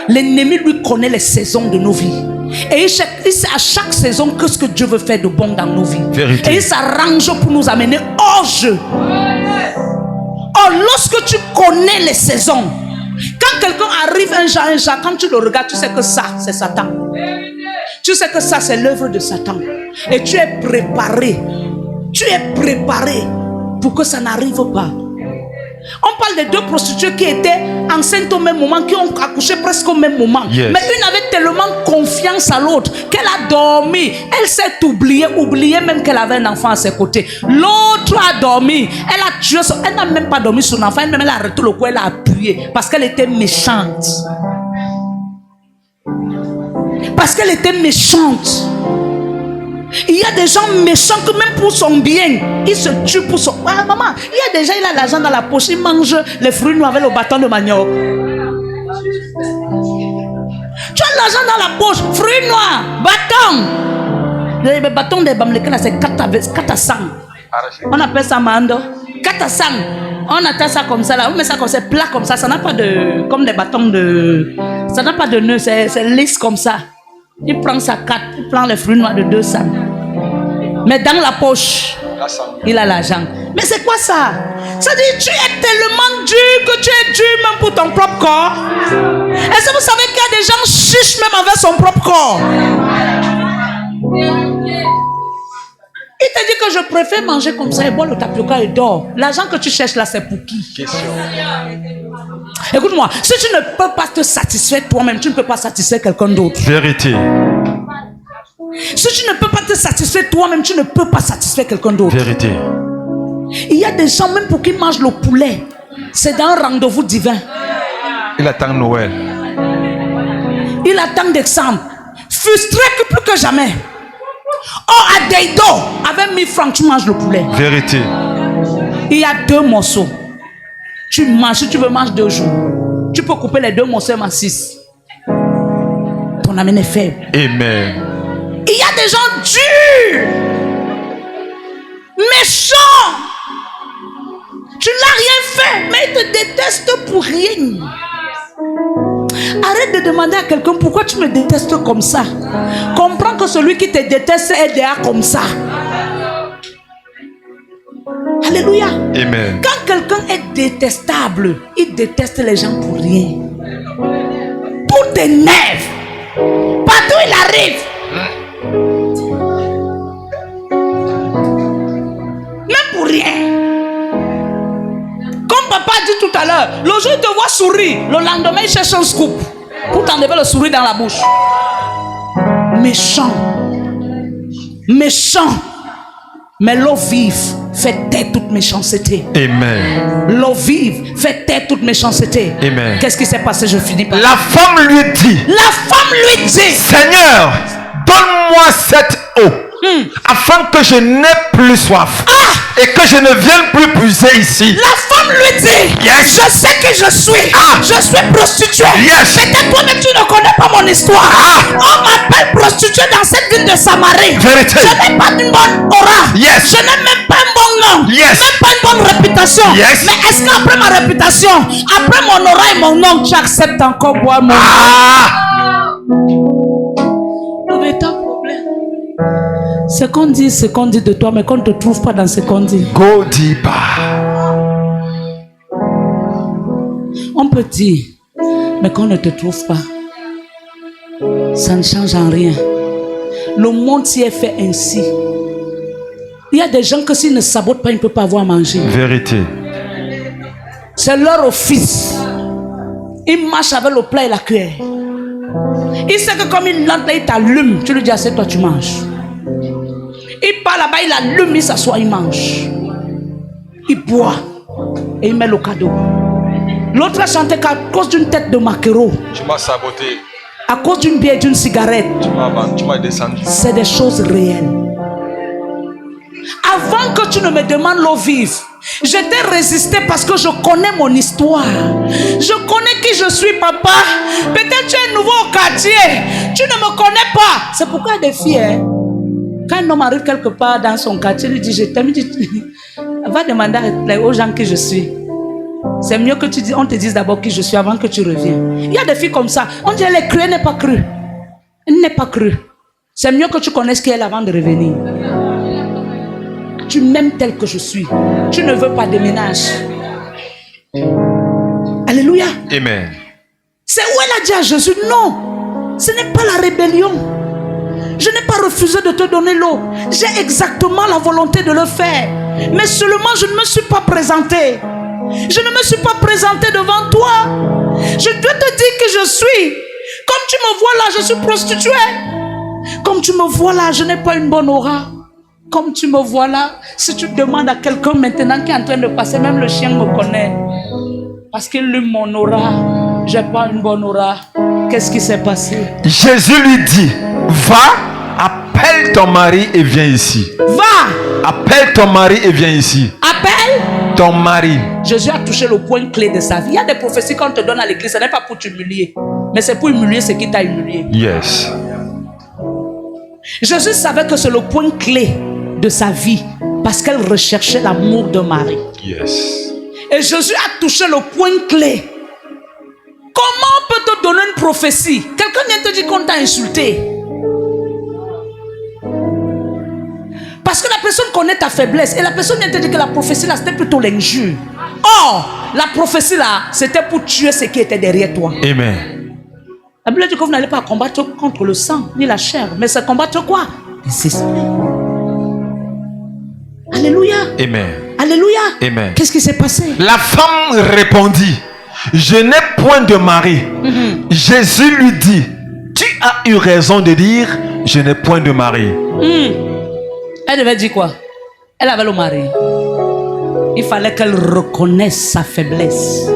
L'ennemi lui connaît les saisons de nos vies. Et il sait à chaque saison que ce que Dieu veut faire de bon dans nos vies. Vérité. Et il s'arrange pour nous amener hors jeu. Or, lorsque tu connais les saisons, quand quelqu'un arrive un jour, quand tu le regardes, tu sais que ça, c'est Satan. Tu sais que ça, c'est l'œuvre de Satan. Et tu es préparé. Tu es préparé pour que ça n'arrive pas. On parle de deux prostituées qui étaient enceintes au même moment, qui ont accouché presque au même moment. Yes. Mais une avait tellement confiance à l'autre qu'elle a dormi. Elle s'est oubliée même qu'elle avait un enfant à ses côtés. L'autre a dormi. Elle a tué elle n'a même pas dormi son enfant. Elle-même, elle a arrêté le cou, elle a appuyé parce qu'elle était méchante. Parce qu'elle était méchante. Il y a des gens méchants que même pour son bien, ils se tuent pour son... Ah, maman, il y a des gens, il a l'argent dans la poche, il mange les fruits noirs avec le bâton de manioc. Tu as l'argent dans la poche, fruits noirs, bâton. Le bâton des Bamlékens, là, c'est 4 à 100. On appelle ça mando. 4 à 100. On attend ça comme ça, là. On met ça comme ça, plat comme ça. Ça n'a pas de... Comme des bâtons de... Ça n'a pas de nœud, c'est lisse comme ça. Il prend sa 4, il prend les fruits noirs de 200. Mais dans la poche, il a l'argent. Mais c'est quoi ça? Ça dit tu es tellement dur que tu es dur même pour ton propre corps. Est-ce que vous savez qu'il y a des gens chiches même avec son propre corps? Il te dit que je préfère manger comme ça et boire le tapioca et dors. L'argent que tu cherches là, c'est pour qui? Écoute-moi, si tu ne peux pas te satisfaire toi-même, tu ne peux pas satisfaire quelqu'un d'autre. Vérité. Si tu ne peux pas te satisfaire toi-même, tu ne peux pas satisfaire quelqu'un d'autre. Vérité. Il y a des gens même pour qui mangent le poulet. C'est dans un rendez-vous divin. Il attend Noël. Il attend d'exemple. Frustré que plus que jamais. Oh, à Deido, avec 1000 francs, tu manges le poulet. Vérité. Il y a 2 morceaux. Tu manges, si tu veux manger 2 jours. Tu peux couper les 2 morceaux en 6. Ton âme est faible. Amen. Il y a des gens durs, méchants. Tu n'as rien fait, mais ils te détestent pour rien. Arrête de demander à quelqu'un pourquoi tu me détestes comme ça. Comprends que celui qui te déteste est déjà comme ça. Alléluia. Amen. Quand quelqu'un est détestable, il déteste les gens pour rien. Pour tes nerfs. Partout il arrive. Même pour rien. Comme papa a dit tout à l'heure, le jour il te voit sourire, le lendemain il cherche un scoop pour t'enlever le sourire dans la bouche. Méchant. Méchant. Mais l'eau vive fait taire toute méchanceté. Amen. L'eau vive fait taire toute méchanceté. Amen. Qu'est-ce qui s'est passé? Je finis par... La femme lui dit. La femme lui dit. Seigneur, donne-moi cette eau. Afin que je n'ai plus soif. Et que je ne vienne plus puiser ici. La femme lui dit. Yes. Je sais qui je suis. Je suis prostituée. Yes. Peut-être toi-même tu ne connais pas mon histoire. On m'appelle prostituée dans cette ville de Samarie. Vérité. Je n'ai pas une bonne aura. Yes. Je n'ai même pas un bon nom. Yes. Même pas une bonne réputation. Yes. Mais est-ce qu'après ma réputation, après mon aura et mon nom, tu acceptes encore boire mon nom? Le véritable problème, c'est qu'on dit de toi, mais qu'on ne te trouve pas dans ce qu'on dit. Go deeper. On peut dire, mais qu'on ne te trouve pas. Ça ne change en rien. Le monde s'y est fait ainsi. Il y a des gens que s'ils ne sabotent pas, ils ne peuvent pas avoir à manger. Vérité. C'est leur office. Ils marchent avec le plat et la cuillère. Il sait que comme il entre là, il t'allume. Tu lui dis, c'est toi, tu manges. Il part là-bas, il allume, il s'assoit, il mange. Il boit. Et il met le cadeau. L'autre a chanté qu'à cause d'une tête de maquereau, Tu m'as saboté. à cause d'une bière et d'une cigarette, Tu m'as descendu. c'est des choses réelles. Avant que tu ne me demandes l'eau vive, je t'ai résisté parce que je connais mon histoire. Je connais qui je suis, papa. Peut-être tu es nouveau au quartier. Tu ne me connais pas. C'est pourquoi il y a des filles, hein, quand un homme arrive quelque part dans son quartier, il lui dit je t'aime, il dit, va demander aux gens qui je suis. C'est mieux que on te dise d'abord qui je suis avant que tu reviennes. Il y a des filles comme ça. On dit elle est crue, elle n'est pas crue. Elle n'est pas crue. C'est mieux que tu connaisses qui elle est avant de revenir. Tu m'aimes tel que je suis. Tu ne veux pas de ménage. Alléluia. Amen. C'est où elle a dit à Jésus, non, ce n'est pas la rébellion. Je n'ai pas refusé de te donner l'eau. J'ai exactement la volonté de le faire. Mais seulement je ne me suis pas présenté. Je ne me suis pas présenté devant toi. Je dois te dire que je suis. Comme tu me vois là, je suis prostituée. Comme tu me vois là, je n'ai pas une bonne aura. Comme tu me vois là, si tu demandes à quelqu'un maintenant qui est en train de passer, même le chien me connaît. Parce qu'il lui mon aura, j'ai pas une bonne aura. Qu'est-ce qui s'est passé? Jésus lui dit, va, appelle ton mari et viens ici. Va! Appelle ton mari et viens ici. Appelle ton mari. Jésus a touché le point clé de sa vie. Il y a des prophéties qu'on te donne à l'église, ce n'est pas pour t'humilier, mais c'est pour humilier ce qui t'a humilié. Yes. Jésus savait que c'est le point clé de sa vie parce qu'elle recherchait l'amour de Marie. Yes. Et Jésus a touché le point clé. Comment on peut te donner une prophétie? Quelqu'un vient te dire qu'on t'a insulté. Parce que la personne connaît ta faiblesse et la personne vient te dire que la prophétie là c'était plutôt l'injure. Or, la prophétie là c'était pour tuer ce qui était derrière toi. Amen. La Bible dit que vous n'allez pas combattre contre le sang ni la chair, mais c'est combattre quoi? Les esprits. Alléluia. Amen. Alléluia. Amen. Qu'est-ce qui s'est passé? La femme répondit, je n'ai point de mari. Jésus lui dit, tu as eu raison de dire, je n'ai point de mari. Elle devait dire quoi? Elle avait le mari. Il fallait qu'elle reconnaisse sa faiblesse.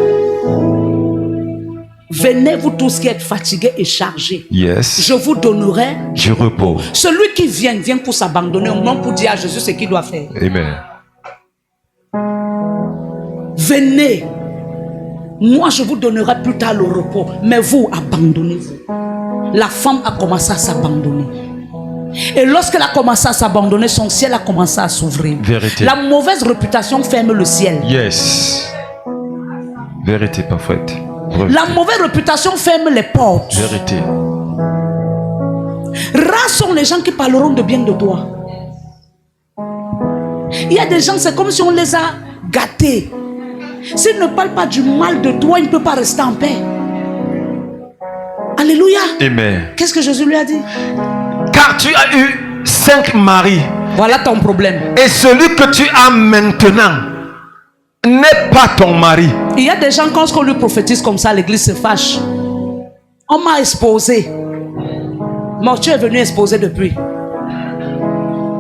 Venez vous tous qui êtes fatigués et chargés. Yes. Je vous donnerai du repos. Celui qui vient pour s'abandonner, au moins pour dire à Jésus ce qu'il doit faire. Amen. Venez. Moi je vous donnerai plus tard le repos. Mais vous, abandonnez-vous. La femme a commencé à s'abandonner. Et lorsqu'elle a commencé à s'abandonner, son ciel a commencé à s'ouvrir. Vérité. La mauvaise réputation ferme le ciel. Yes. Vérité parfaite. La mauvaise réputation ferme les portes. Vérité. Rares sont les gens qui parleront de bien de toi. Il y a des gens, c'est comme si on les a gâtés. S'ils ne parlent pas du mal de toi, ils ne peuvent pas rester en paix. Alléluia. Amen. Qu'est-ce que Jésus lui a dit? Car tu as eu 5 maris. Voilà ton problème. Et celui que tu as maintenant n'est pas ton mari. Il y a des gens, quand on lui prophétise comme ça, l'église se fâche. On m'a exposé. Mais tu es venu exposer depuis.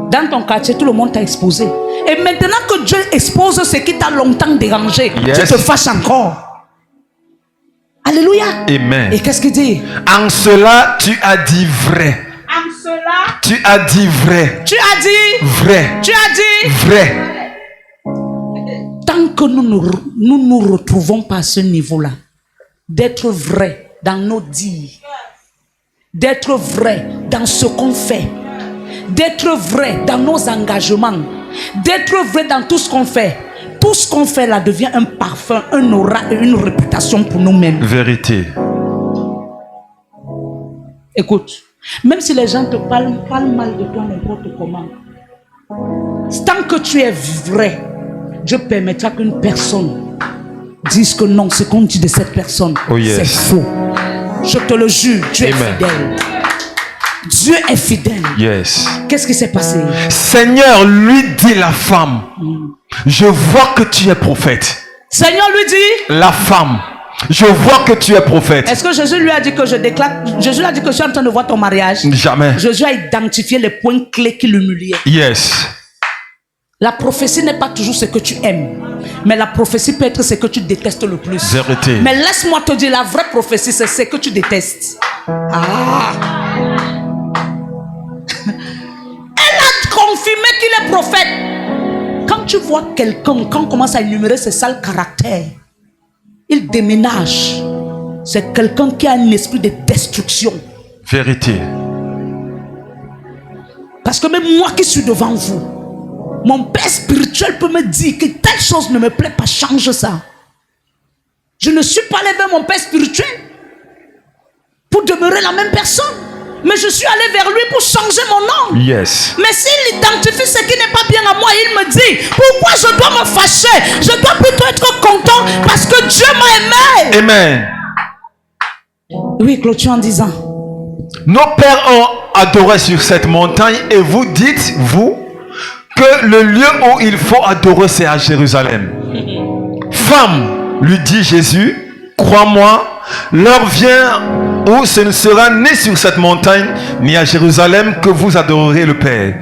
Dans ton quartier, tout le monde t'a exposé. Et maintenant que Dieu expose ce qui t'a longtemps dérangé, yes, tu te fâches encore. Alléluia. Amen. Et qu'est-ce qu'il dit? En cela, tu as dit vrai. En cela, tu as dit vrai. Tu as dit vrai. Tu as dit vrai. Tant que nous retrouvons pas à ce niveau-là, d'être vrai dans nos dires, d'être vrai dans ce qu'on fait, d'être vrai dans nos engagements, d'être vrai dans tout ce qu'on fait. Tout ce qu'on fait là devient un parfum, un aura et une réputation pour nous-mêmes. Vérité. Écoute, même si les gens te parlent mal de toi n'importe comment, tant que tu es vrai, Dieu permettra qu'une personne dise que non, ce qu'on dit de cette personne, c'est faux. Je te le jure, Dieu est fidèle. Dieu est fidèle. Yes. Qu'est-ce qui s'est passé? Seigneur, lui dit la femme, je vois que tu es prophète. Seigneur lui dit, la femme, je vois que tu es prophète. Est-ce que Jésus lui a dit que je déclare? Jésus lui a dit que je suis en train de voir ton mariage? Jamais. Jésus a identifié les points clés qui l'humiliaient. Yes. La prophétie n'est pas toujours ce que tu aimes, mais la prophétie peut être ce que tu détestes le plus. Vérité. Mais laisse-moi te dire, la vraie prophétie, c'est ce que tu détestes. Elle a confirmé qu'il est prophète. Quand tu vois quelqu'un, quand on commence à énumérer ses sales caractères, il déménage. C'est quelqu'un qui a un esprit de destruction. Vérité. Parce que même moi qui suis devant vous, mon père spirituel peut me dire que telle chose ne me plaît pas, change ça. Je ne suis pas allé vers mon père spirituel pour demeurer la même personne, mais je suis allé vers lui pour changer mon nom. Yes. Mais s'il identifie ce qui n'est pas bien à moi, il me dit, pourquoi je dois me fâcher? Je dois plutôt être content parce que Dieu m'a aimé. Amen. Oui, clôture en disant, nos pères ont adoré sur cette montagne et vous dites, vous, que le lieu où il faut adorer c'est à Jérusalem. Femme, lui dit Jésus, crois-moi, l'heure vient où ce ne sera ni sur cette montagne, ni à Jérusalem que vous adorerez le Père.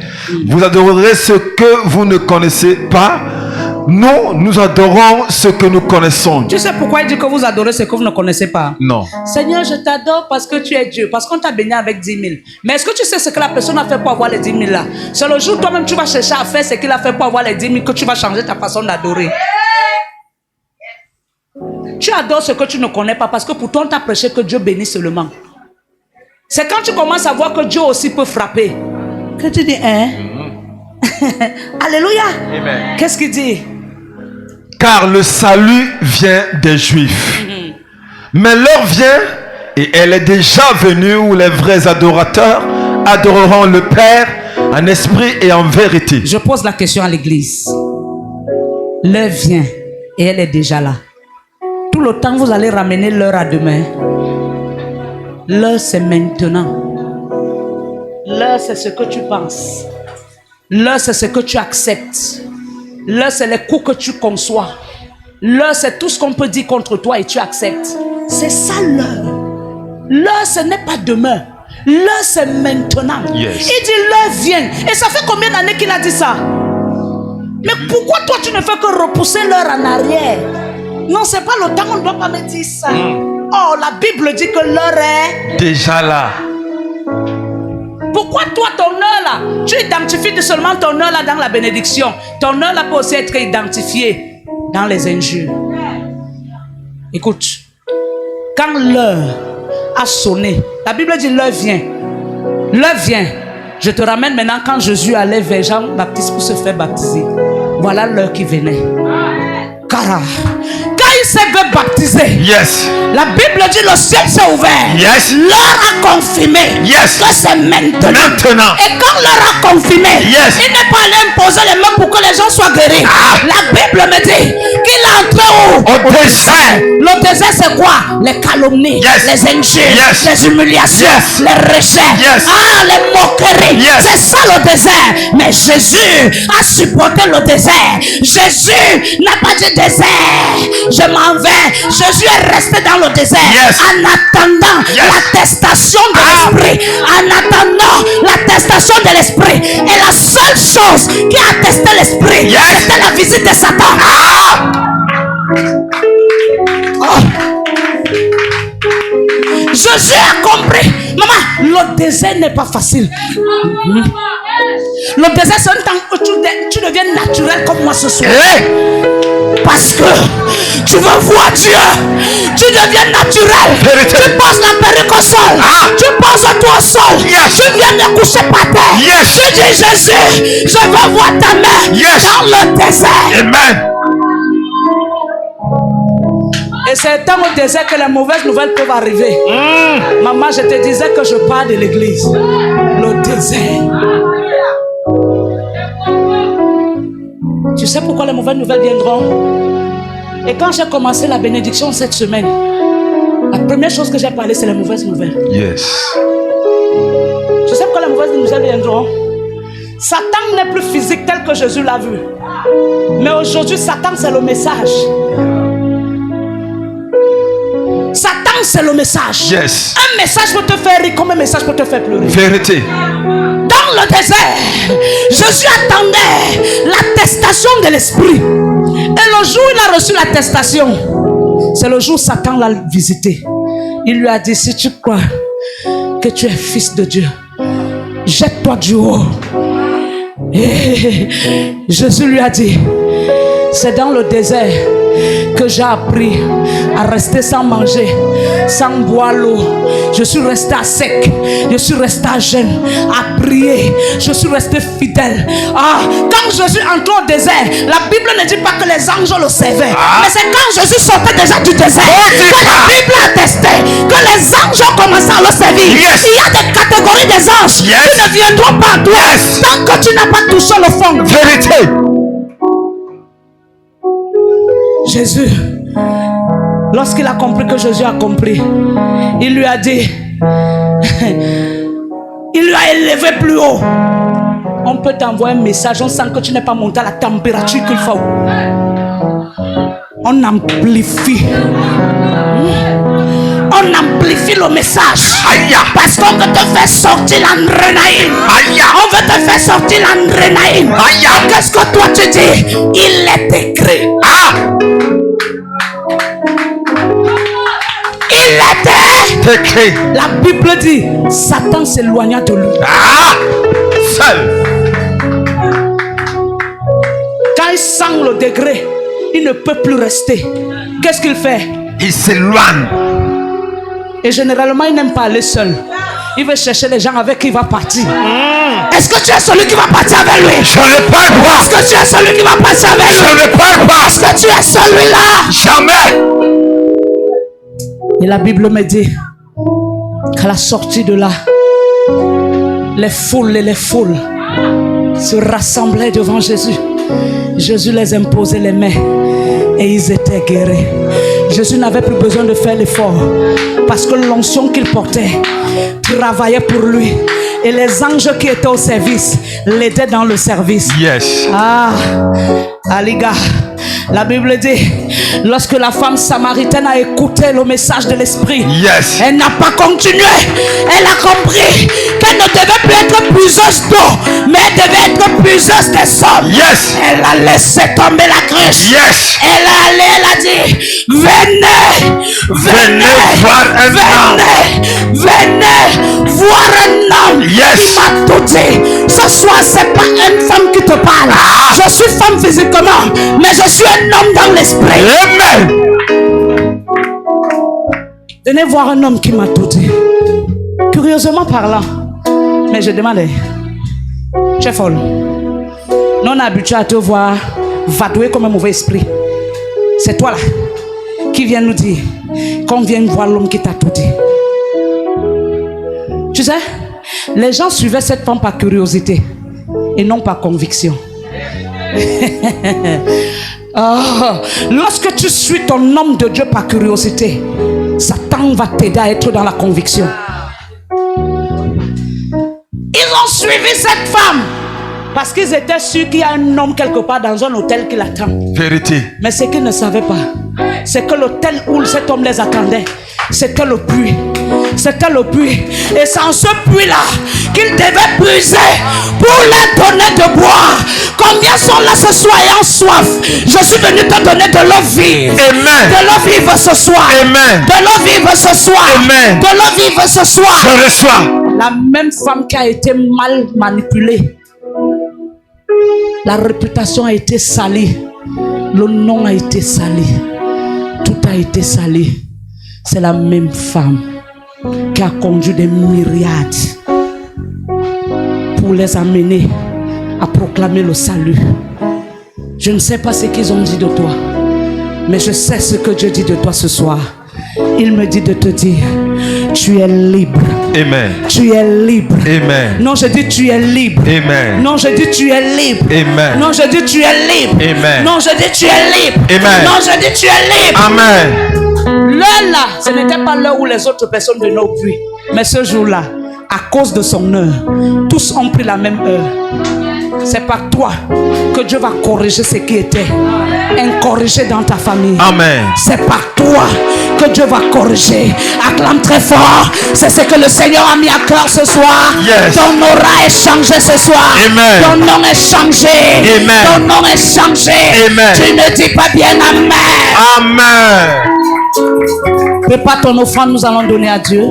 Vous adorerez ce que vous ne connaissez pas. Nous adorons ce que nous connaissons. Tu sais pourquoi il dit que vous adorez ce que vous ne connaissez pas? Non. Seigneur, je t'adore parce que tu es Dieu, parce qu'on t'a béni avec 10 000. Mais est-ce que tu sais ce que la personne a fait pour avoir les 10 000 là? C'est le jour où toi-même tu vas chercher à faire ce qu'il a fait pour avoir les 10 000 que tu vas changer ta façon d'adorer. Tu adores ce que tu ne connais pas parce que pour toi on t'a prêché que Dieu bénit seulement. C'est quand tu commences à voir que Dieu aussi peut frapper que tu dis, hein? Alléluia. Amen. Qu'est-ce qu'il dit? Car le salut vient des Juifs. Mais l'heure vient, et elle est déjà venue, où les vrais adorateurs adoreront le Père en esprit et en vérité. Je pose la question à l'église. L'heure vient et elle est déjà là. Tout le temps vous allez ramener l'heure à demain. L'heure c'est maintenant. L'heure c'est ce que tu penses. L'heure c'est ce que tu acceptes. L'heure c'est les coups que tu conçois. L'heure c'est tout ce qu'on peut dire contre toi et tu acceptes. C'est ça l'heure. L'heure ce n'est pas demain. L'heure c'est maintenant. Yes. Il dit l'heure vient. Et ça fait combien d'années qu'il a dit ça? Mais pourquoi toi tu ne fais que repousser l'heure en arrière? Non, c'est pas le temps, on ne doit pas me dire ça. Oh, la Bible dit que l'heure est déjà là. Pourquoi toi, ton heure là, tu identifies seulement ton heure là dans la bénédiction? Ton heure là peut aussi être identifiée dans les injures. Écoute, quand l'heure a sonné, la Bible dit l'heure vient. L'heure vient. Je te ramène maintenant quand Jésus allait vers Jean-Baptiste pour se faire baptiser. Voilà l'heure qui venait. Car quand il s'est fait baptiser, Yes. la Bible dit le ciel s'est ouvert. Yes. L'heure a confirmé Yes. que c'est maintenant. Et quand l'heure a confirmé, Yes. il n'est pas allé imposer les mains pour que les gens soient guéris. La Bible me dit qu'il est entré où? Au désert. Le désert c'est quoi? Les calomnies, Yes. les injures, Yes. les humiliations, Yes. les rejets, Yes. les moqueries. Yes. C'est ça le désert. Mais Jésus a supporté le désert. Jésus n'a pas dit désert, je m'en vais. Jésus est resté dans le désert. Yes. En attendant l'attestation de l'esprit. En attendant l'attestation de l'esprit. Et la seule chose qui a attesté l'esprit, Yes. c'était la visite de Satan. Jésus a compris. Maman, le désert n'est pas facile. Le désert, c'est un temps où tu deviens naturel comme moi ce soir. Parce que tu veux voir Dieu. Tu deviens naturel. Vérité. Tu poses la perruque au sol. Tu poses toi au sol. Yes. Tu viens de coucher par terre. Yes. Tu dis Jésus, je veux voir ta main Yes. dans le désert. Amen. Et c'est dans le désert que les mauvaises nouvelles peuvent arriver. Maman, je te disais que je parle de l'église. Le désert. Tu sais pourquoi les mauvaises nouvelles viendront? Et quand j'ai commencé la bénédiction cette semaine, la première chose que j'ai parlé, c'est les mauvaises nouvelles. Yes. Tu sais pourquoi les mauvaises nouvelles viendront? Satan n'est plus physique tel que Jésus l'a vu. Mais aujourd'hui, Satan, c'est le message. Satan, c'est le message. Yes. Un message peut te faire rire comme un message peut te faire pleurer. Vérité. Dans le désert, Jésus attendait l'attestation de l'esprit. Et le jour où il a reçu l'attestation, c'est le jour où Satan l'a visité. Il lui a dit, si tu crois que tu es fils de Dieu, jette-toi du haut. Et Jésus lui a dit, c'est dans le désert que j'ai appris à rester sans manger, sans boire l'eau. Je suis resté à sec, je suis resté à jeûne, à prier, je suis resté fidèle. Quand Jésus entrait au désert, la Bible ne dit pas que les anges le servaient, mais c'est quand Jésus sortait déjà du désert que la Bible attestait que les anges ont commencé à le servir. Yes. Il y a des catégories des anges qui ne viendront pas à toi tant que tu n'as pas touché le fond. Vérité. Jésus, lorsqu'il a compris que Jésus a compris, il lui a dit, il lui a élevé plus haut. On peut t'envoyer un message, on sent que tu n'es pas monté à la température qu'il faut. On amplifie. On amplifie le message. Aïe. Parce qu'on veut te faire sortir l'Andrenaïm. Aïe. On veut te faire sortir l'Andrenaïm. Aïe. Qu'est-ce que toi tu dis? Il est écrit. Il était écrit. La Bible dit Satan s'éloigna de lui. Seul. Quand il sent le degré, il ne peut plus rester. Qu'est-ce qu'il fait? Il s'éloigne. Et généralement, il n'aime pas aller seul. Il veut chercher les gens avec qui il va partir. Est-ce que tu es celui qui va partir avec lui? Je ne parle pas. Est-ce que tu es celui qui va partir avec lui? Je ne parle pas. Est-ce que tu es celui-là? Jamais. Et la Bible me dit qu'à la sortie de là, les foules et les foules se rassemblaient devant Jésus. Jésus les imposait les mains et ils étaient guéris. Jésus n'avait plus besoin de faire l'effort parce que l'onction qu'il portait travaillait pour lui. Et les anges qui étaient au service l'aidaient dans le service. Yes. Aliga. La Bible dit, lorsque la femme samaritaine a écouté le message de l'esprit, yes, elle n'a pas continué. Elle a compris qu'elle ne devait plus être puiseuse d'eau, mais elle devait être puiseuse des sommes. Yes. Elle a laissé tomber la cruche. Yes. Elle est allée, elle a dit, venez voir un homme. Venez voir un homme. Yes. Il m'a tout dit. Ce soir, c'est pas une femme qui te parle. Je suis femme physiquement, mais je suis un homme dans l'esprit. Amen. Venez voir un homme qui m'a tout dit. Curieusement parlant. Mais je demandais, tu es folle. Nous on est habitué à te voir vadouer comme un mauvais esprit. C'est toi là qui viens nous dire qu'on vient voir l'homme qui t'a tout dit. Tu sais, les gens suivaient cette femme par curiosité et non par conviction. Lorsque tu suis ton homme de Dieu par curiosité, Satan va t'aider à être dans la conviction. Ils ont suivi cette femme parce qu'ils étaient sûrs qu'il y a un homme quelque part dans un hôtel qui l'attend. Vérité. Mais ce qu'ils ne savaient pas, c'est que l'hôtel où cet homme les attendait, c'était le puits. C'était le puits. Et c'est en ce puits-là qu'ils devaient puiser pour leur donner de boire. Combien sont là ce soir ayant soif? Je suis venu te donner de l'eau vive. Amen. De l'eau vive ce soir. Amen. De l'eau vive ce soir. Amen. De l'eau vive ce soir. Je reçois. La même femme qui a été mal manipulée, la réputation a été salie, le nom a été sali, tout a été sali. C'est la même femme qui a conduit des myriades pour les amener à proclamer le salut. Je ne sais pas ce qu'ils ont dit de toi, mais je sais ce que Dieu dit de toi ce soir. Il me dit de te dire, tu es libre. Amen. Tu es libre. Amen. Non, je dis tu es libre. Amen. Non, je dis tu es libre. Amen. Non, je dis tu es libre. Amen. Non, je dis tu es libre. Amen. Non, je dis tu es libre. Amen. L'heure là, ce n'était pas l'heure où les autres personnes venaient au puits. Mais ce jour-là, à cause de son heure, tous ont pris la même heure. C'est par toi que Dieu va corriger ce qui était incorrigé dans ta famille. Amen. C'est par toi que Dieu va corriger. Acclame très fort. C'est ce que le Seigneur a mis à cœur ce soir. Yes. Ton aura est changé ce soir. Amen. Ton nom est changé. Amen. Ton nom est changé. Amen. Tu ne dis pas bien Amen. Amen. Prépare ton offrande, nous allons donner à Dieu.